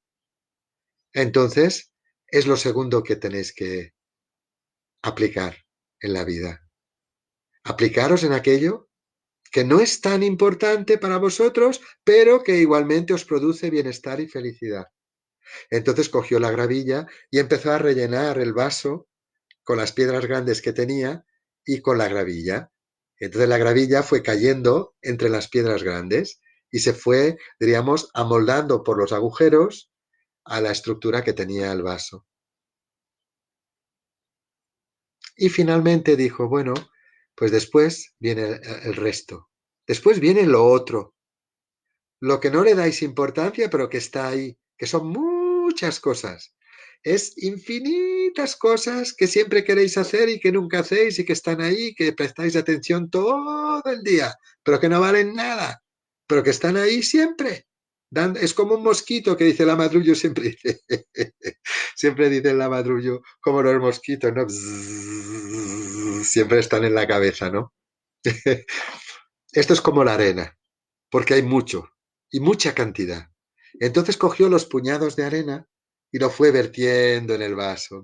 Entonces, es lo segundo que tenéis que aplicar en la vida. Aplicaros en aquello que no es tan importante para vosotros, pero que igualmente os produce bienestar y felicidad. Entonces cogió la gravilla y empezó a rellenar el vaso con las piedras grandes que tenía y con la gravilla. Entonces la gravilla fue cayendo entre las piedras grandes y se fue, diríamos, amoldando por los agujeros a la estructura que tenía el vaso. Y finalmente dijo, bueno, pues después viene el resto. Después viene lo otro, lo que no le dais importancia, pero que está ahí, que son muchas cosas. Es infinitas cosas que siempre queréis hacer y que nunca hacéis y que están ahí, que prestáis atención todo el día, pero que no valen nada, pero que están ahí siempre. Es como un mosquito que dice la madrullo, siempre dice, siempre dice la madrullo, como los mosquitos, ¿no? Bzzz, siempre están en la cabeza, ¿no? Esto es como la arena, porque hay mucho y mucha cantidad. Entonces cogió los puñados de arena y lo fue vertiendo en el vaso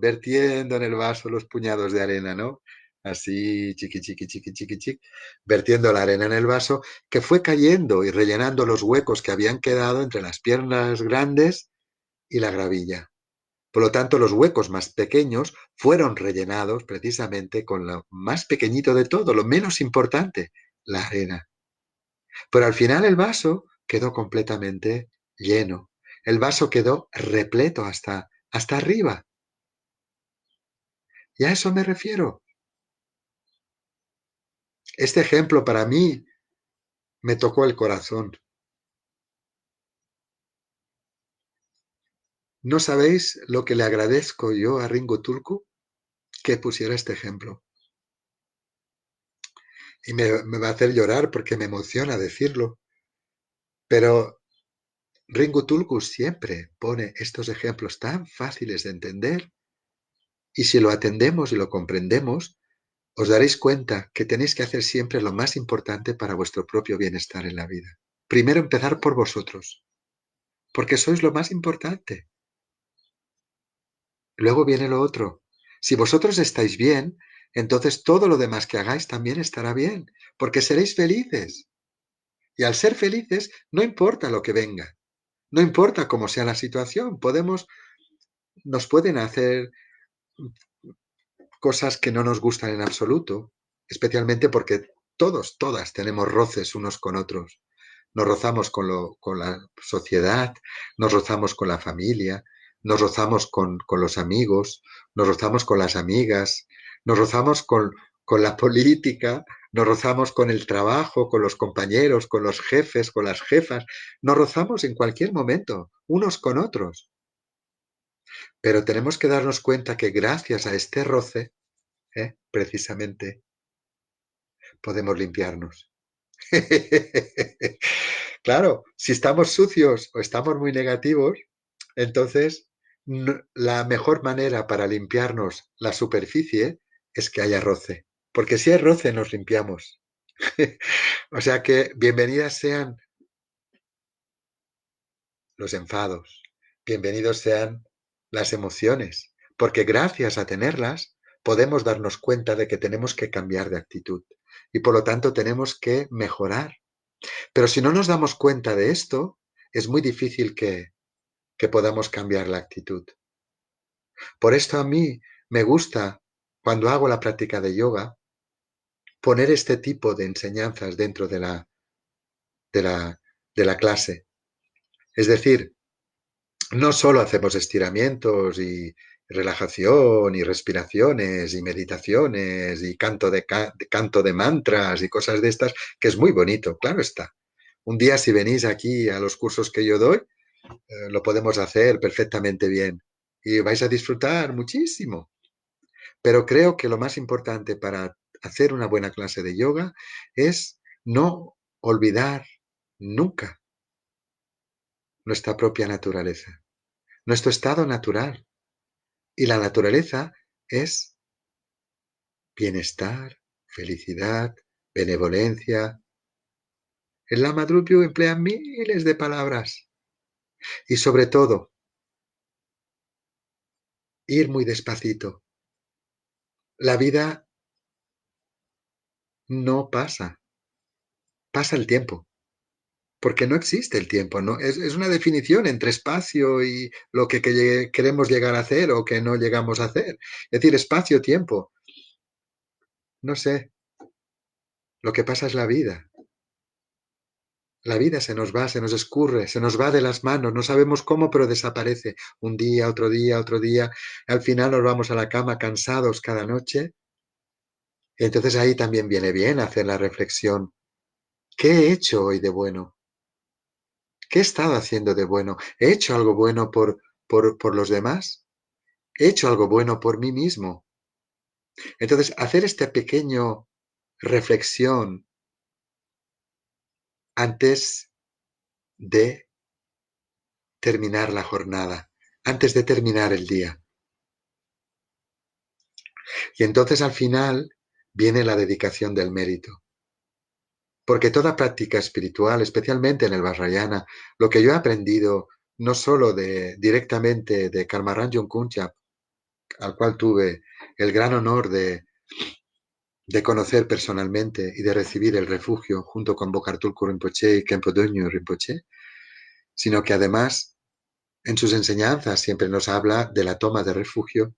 los puñados de arena, ¿no? Así, chiqui, chiqui, chiqui, chiqui, chiqui, vertiendo la arena en el vaso, que fue cayendo y rellenando los huecos que habían quedado entre las piernas grandes y la gravilla. Por lo tanto, los huecos más pequeños fueron rellenados precisamente con lo más pequeñito de todo, lo menos importante, la arena. Pero al final el vaso quedó completamente lleno. El vaso quedó repleto hasta arriba. Y a eso me refiero. Este ejemplo para mí me tocó el corazón. ¿No sabéis lo que le agradezco yo a Ringo Turku que pusiera este ejemplo? Y me va a hacer llorar porque me emociona decirlo. Pero Ringo Turku siempre pone estos ejemplos tan fáciles de entender y si lo atendemos y lo comprendemos, os daréis cuenta que tenéis que hacer siempre lo más importante para vuestro propio bienestar en la vida. Primero empezar por vosotros, porque sois lo más importante. Luego viene lo otro. Si vosotros estáis bien, entonces todo lo demás que hagáis también estará bien, porque seréis felices. Y al ser felices, no importa lo que venga, no importa cómo sea la situación, nos pueden hacer cosas que no nos gustan en absoluto, especialmente porque todas tenemos roces unos con otros. Nos rozamos con la sociedad, nos rozamos con la familia, nos rozamos con los amigos, nos rozamos con las amigas, nos rozamos con la política, nos rozamos con el trabajo, con los compañeros, con los jefes, con las jefas, nos rozamos en cualquier momento, unos con otros. Pero tenemos que darnos cuenta que gracias a este roce, precisamente, podemos limpiarnos. Claro, si estamos sucios o estamos muy negativos, entonces la mejor manera para limpiarnos la superficie es que haya roce. Porque si hay roce, nos limpiamos. O sea que bienvenidas sean los enfados, bienvenidos sean las emociones, porque gracias a tenerlas podemos darnos cuenta de que tenemos que cambiar de actitud y por lo tanto tenemos que mejorar. Pero si no nos damos cuenta de esto, es muy difícil que podamos cambiar la actitud. Por esto a mí me gusta, cuando hago la práctica de yoga, poner este tipo de enseñanzas dentro de la, de la clase. Es decir, no solo hacemos estiramientos y relajación y respiraciones y meditaciones y canto de mantras y cosas de estas, que es muy bonito, claro está. Un día si venís aquí a los cursos que yo doy, lo podemos hacer perfectamente bien y vais a disfrutar muchísimo. Pero creo que lo más importante para hacer una buena clase de yoga es no olvidar nunca nuestra propia naturaleza. nuestro estado natural. Y la naturaleza es bienestar, felicidad, benevolencia. El Lama Drupal emplea miles de palabras y sobre todo ir muy despacito. La vida no pasa, pasa el tiempo, porque no existe el tiempo, ¿no? Es una definición entre espacio y lo que queremos llegar a hacer o que no llegamos a hacer. Es decir, espacio-tiempo. No sé, lo que pasa es la vida. La vida se nos va, se nos escurre, se nos va de las manos, no sabemos cómo, pero desaparece. Un día, otro día, otro día. Al final nos vamos a la cama cansados cada noche. Y entonces ahí también viene bien hacer la reflexión. ¿Qué he hecho hoy de bueno? ¿Qué he estado haciendo de bueno? ¿He hecho algo bueno por los demás? ¿He hecho algo bueno por mí mismo? Entonces, hacer esta pequeña reflexión antes de terminar la jornada, antes de terminar el día. Y entonces al final viene la dedicación del mérito. Porque toda práctica espiritual, especialmente en el Vajrayana, lo que yo he aprendido no solo directamente de Karmaranjon Kunchap, al cual tuve el gran honor de conocer personalmente y de recibir el refugio junto con Bokartulku Rinpoche y Khenpo Dönyu Rinpoche, sino que además en sus enseñanzas siempre nos habla de la toma de refugio,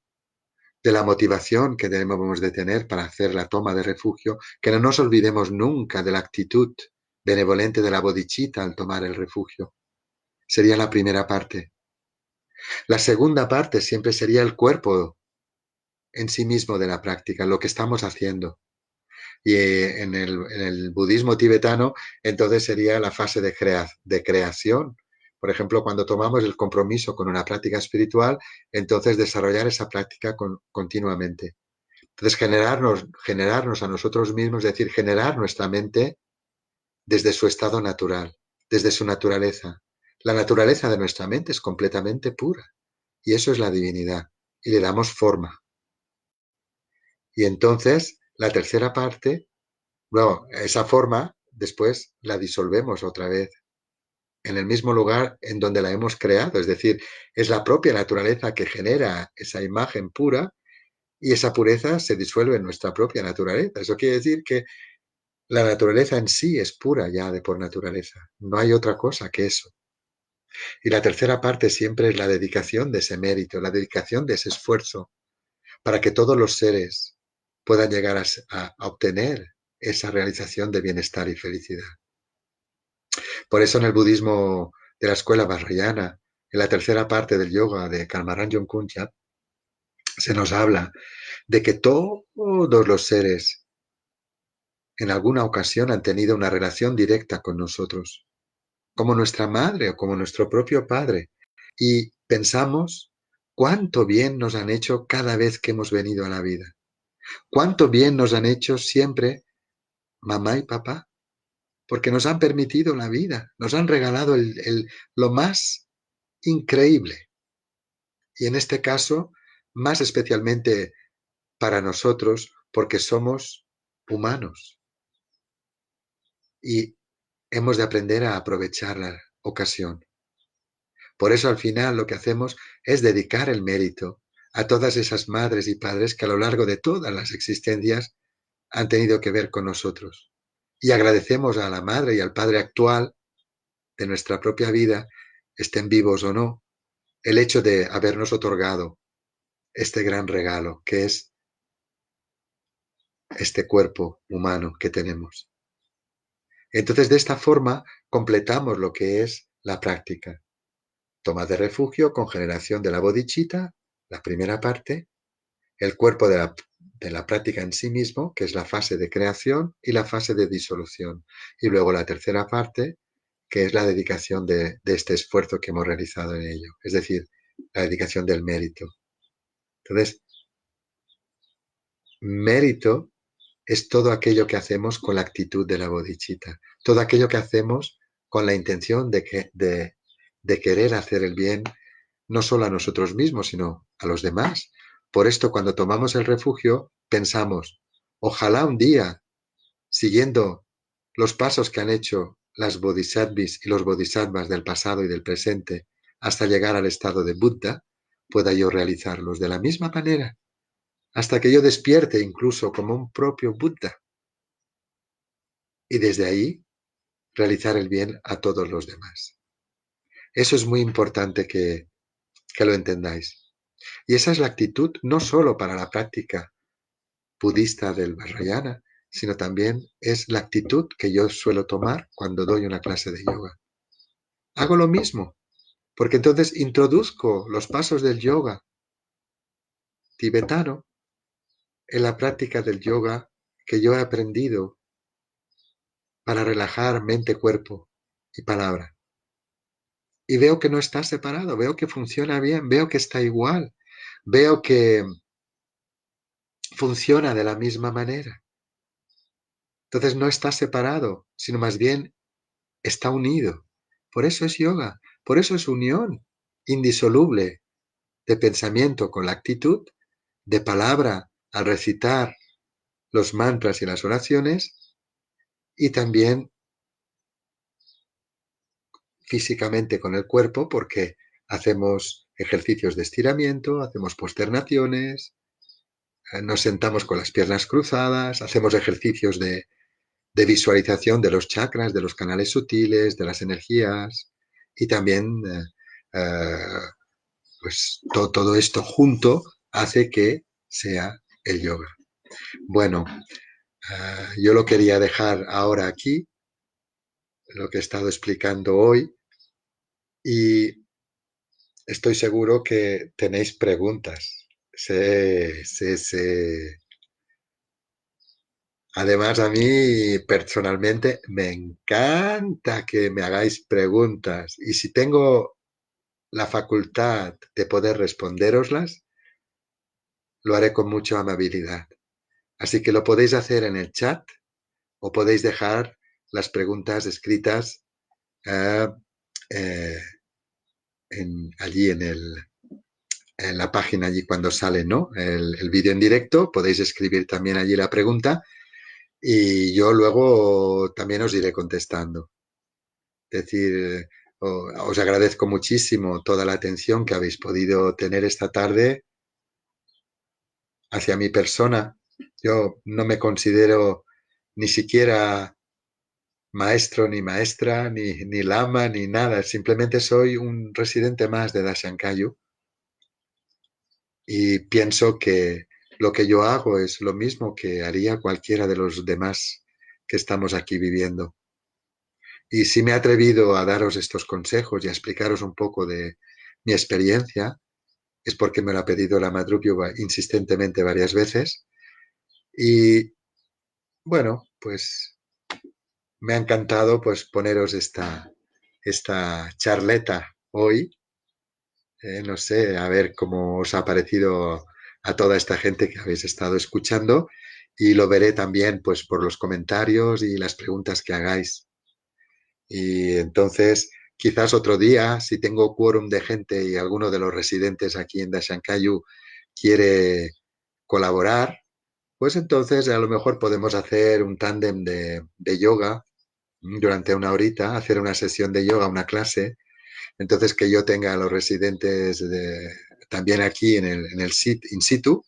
de la motivación que debemos de tener para hacer la toma de refugio, que no nos olvidemos nunca de la actitud benevolente de la bodhicitta al tomar el refugio. Sería la primera parte. La segunda parte siempre sería el cuerpo en sí mismo de la práctica, lo que estamos haciendo. Y en el budismo tibetano, entonces sería la fase de creación. Por ejemplo, cuando tomamos el compromiso con una práctica espiritual, entonces desarrollar esa práctica continuamente. Entonces, generarnos a nosotros mismos, es decir, generar nuestra mente desde su estado natural, desde su naturaleza. La naturaleza de nuestra mente es completamente pura y eso es la divinidad y le damos forma. Y entonces, la tercera parte, bueno, esa forma después la disolvemos otra vez en el mismo lugar en donde la hemos creado, es decir, es la propia naturaleza que genera esa imagen pura y esa pureza se disuelve en nuestra propia naturaleza. Eso quiere decir que la naturaleza en sí es pura ya de por naturaleza. No hay otra cosa que eso. Y la tercera parte siempre es la dedicación de ese mérito, la dedicación de ese esfuerzo para que todos los seres puedan llegar a obtener esa realización de bienestar y felicidad. Por eso en el budismo de la escuela vajrayana, en la tercera parte del yoga de Karmaranjon Kunchap, se nos habla de que todos los seres en alguna ocasión han tenido una relación directa con nosotros, como nuestra madre o como nuestro propio padre. Y pensamos cuánto bien nos han hecho cada vez que hemos venido a la vida. Cuánto bien nos han hecho siempre mamá y papá, porque nos han permitido la vida, nos han regalado lo más increíble. Y en este caso, más especialmente para nosotros, porque somos humanos y hemos de aprender a aprovechar la ocasión. Por eso al final lo que hacemos es dedicar el mérito a todas esas madres y padres que a lo largo de todas las existencias han tenido que ver con nosotros. Y agradecemos a la madre y al padre actual de nuestra propia vida, estén vivos o no, el hecho de habernos otorgado este gran regalo que es este cuerpo humano que tenemos. Entonces, de esta forma, completamos lo que es la práctica. Toma de refugio con generación de la bodhicitta, la primera parte, el cuerpo de la práctica en sí mismo, que es la fase de creación y la fase de disolución. Y luego la tercera parte, que es la dedicación de este esfuerzo que hemos realizado en ello, es decir, la dedicación del mérito. Entonces, mérito es todo aquello que hacemos con la actitud de la bodhicitta, todo aquello que hacemos con la intención de querer hacer el bien no solo a nosotros mismos, sino a los demás. Por esto, cuando tomamos el refugio, pensamos, ojalá un día, siguiendo los pasos que han hecho las bodhisattvas y los bodhisattvas del pasado y del presente, hasta llegar al estado de Buddha, pueda yo realizarlos de la misma manera, hasta que yo despierte incluso como un propio Buddha. Y desde ahí realizar el bien a todos los demás. Eso es muy importante que lo entendáis. Y esa es la actitud no solo para la práctica budista del Vajrayana, sino también es la actitud que yo suelo tomar cuando doy una clase de yoga. Hago lo mismo, porque entonces introduzco los pasos del yoga tibetano en la práctica del yoga que yo he aprendido para relajar mente, cuerpo y palabra. Y veo que no está separado, veo que funciona bien, veo que está igual, veo que funciona de la misma manera. Entonces no está separado, sino más bien está unido. Por eso es yoga, por eso es unión indisoluble de pensamiento con la actitud, de palabra al recitar los mantras y las oraciones, y también físicamente con el cuerpo, porque hacemos ejercicios de estiramiento, hacemos posternaciones, nos sentamos con las piernas cruzadas, hacemos ejercicios de visualización de los chakras, de los canales sutiles, de las energías y también pues todo esto junto hace que sea el yoga. Bueno, yo lo quería dejar ahora aquí, lo que he estado explicando hoy, y estoy seguro que tenéis preguntas. Sí, sí, sí. Además, a mí personalmente me encanta que me hagáis preguntas y si tengo la facultad de poder respondéroslas, lo haré con mucha amabilidad. Así que lo podéis hacer en el chat o podéis dejar las preguntas escritas eh, eh, allí en la página, allí cuando sale, ¿no? El vídeo en directo, podéis escribir también allí la pregunta y yo luego también os iré contestando. Es decir, os agradezco muchísimo toda la atención que habéis podido tener esta tarde hacia mi persona. Yo no me considero ni siquiera maestro, ni maestra, ni lama, ni nada. Simplemente soy un residente más de Dashankayu y pienso que lo que yo hago es lo mismo que haría cualquiera de los demás que estamos aquí viviendo. Y si me he atrevido a daros estos consejos y a explicaros un poco de mi experiencia, es porque me lo ha pedido la Madhurya insistentemente varias veces. Y bueno, pues me ha encantado pues poneros esta charleta hoy. No sé, a ver cómo os ha parecido a toda esta gente que habéis estado escuchando y lo veré también pues por los comentarios y las preguntas que hagáis. Y entonces, quizás otro día, si tengo quórum de gente y alguno de los residentes aquí en Dashankayu quiere colaborar, pues entonces a lo mejor podemos hacer un tándem de yoga durante una horita, hacer una sesión de yoga, una clase. Entonces que yo tenga a los residentes también aquí en el in situ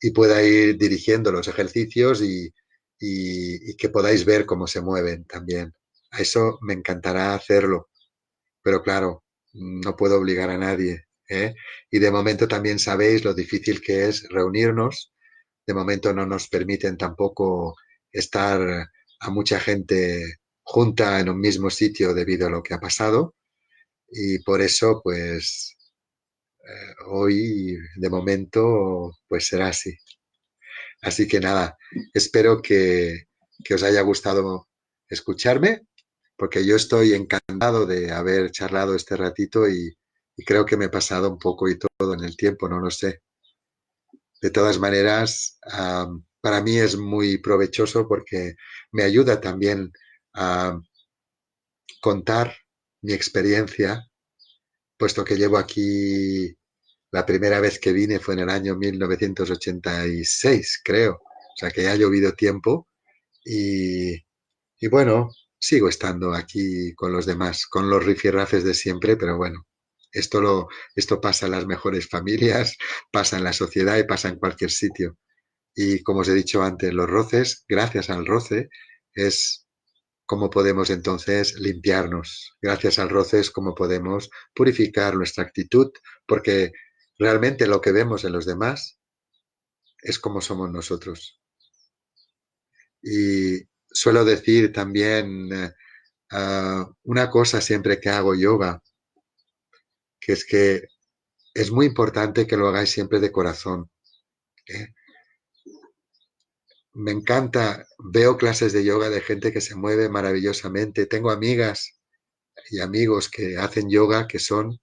y pueda ir dirigiendo los ejercicios y que podáis ver cómo se mueven también. A eso me encantará hacerlo, pero claro, no puedo obligar a nadie, ¿eh? Y de momento también sabéis lo difícil que es reunirnos. De momento no nos permiten tampoco estar a mucha gente junta en un mismo sitio debido a lo que ha pasado y por eso pues hoy de momento pues será así. Así que nada, espero que os haya gustado escucharme, porque yo estoy encantado de haber charlado este ratito y creo que me he pasado un poco y todo en el tiempo, no lo sé. De todas maneras, para mí es muy provechoso porque me ayuda también a contar mi experiencia puesto que llevo aquí, la primera vez que vine fue en el año 1986, creo. O sea que ya ha llovido tiempo y, y bueno, sigo estando aquí con los demás, con los rifirrafes de siempre, pero bueno, esto pasa en las mejores familias, pasa en la sociedad y pasa en cualquier sitio. Y como os he dicho antes, los roces, gracias al roce, es como podemos entonces limpiarnos. Gracias al roce es como podemos purificar nuestra actitud, porque realmente lo que vemos en los demás es como somos nosotros. Y suelo decir también una cosa siempre que hago yoga, que es que es muy importante que lo hagáis siempre de corazón. ¿Eh? Me encanta, veo clases de yoga de gente que se mueve maravillosamente. Tengo amigas y amigos que hacen yoga que son,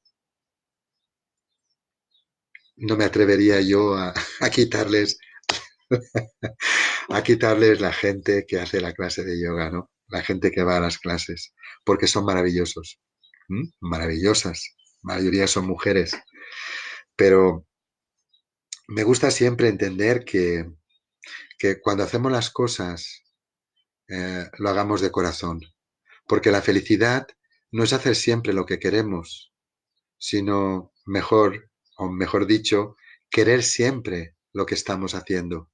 no me atrevería yo a quitarles, a quitarles la gente que hace la clase de yoga, ¿no? La gente que va a las clases, porque son maravillosos, maravillosas. La mayoría son mujeres, pero me gusta siempre entender que cuando hacemos las cosas lo hagamos de corazón, porque la felicidad no es hacer siempre lo que queremos, sino mejor, o mejor dicho, querer siempre lo que estamos haciendo.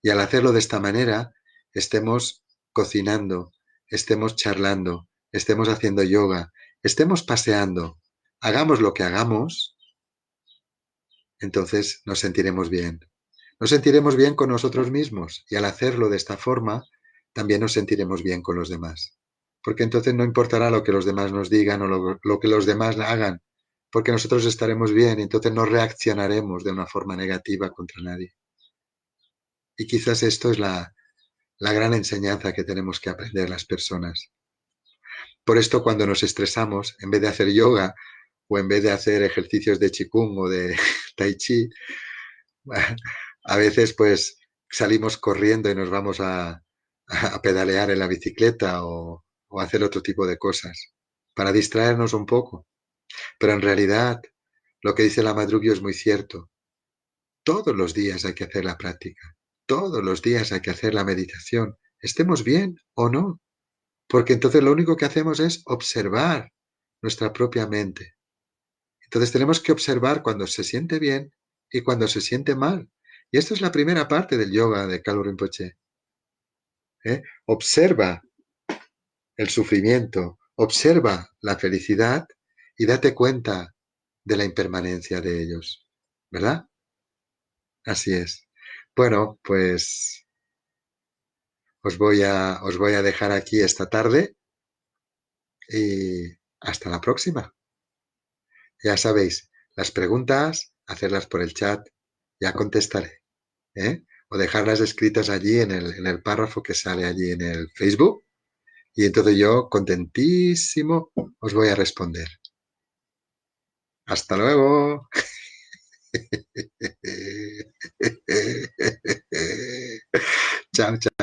Y al hacerlo de esta manera, estemos cocinando, estemos charlando, estemos haciendo yoga, estemos paseando, hagamos lo que hagamos, entonces nos sentiremos bien. Nos sentiremos bien con nosotros mismos y al hacerlo de esta forma, también nos sentiremos bien con los demás. Porque entonces no importará lo que los demás nos digan o lo que los demás hagan, porque nosotros estaremos bien y entonces no reaccionaremos de una forma negativa contra nadie. Y quizás esto es la gran enseñanza que tenemos que aprender las personas. Por esto, cuando nos estresamos, en vez de hacer yoga o en vez de hacer ejercicios de qigong o de tai chi, a veces pues salimos corriendo y nos vamos a pedalear en la bicicleta o hacer otro tipo de cosas para distraernos un poco. Pero en realidad, lo que dice la Madrugio es muy cierto. Todos los días hay que hacer la práctica. Todos los días hay que hacer la meditación. Estemos bien o no. Porque entonces lo único que hacemos es observar nuestra propia mente. Entonces tenemos que observar cuando se siente bien y cuando se siente mal. Y esto es la primera parte del yoga de Kalu Rinpoche. ¿Eh? Observa el sufrimiento, observa la felicidad y date cuenta de la impermanencia de ellos. ¿Verdad? Así es. Bueno, pues os voy a dejar aquí esta tarde y hasta la próxima. Ya sabéis, las preguntas, hacerlas por el chat, ya contestaré, ¿eh? O dejarlas escritas allí en el párrafo que sale allí en el Facebook y entonces yo, contentísimo, os voy a responder. Hasta luego. Chao, chao.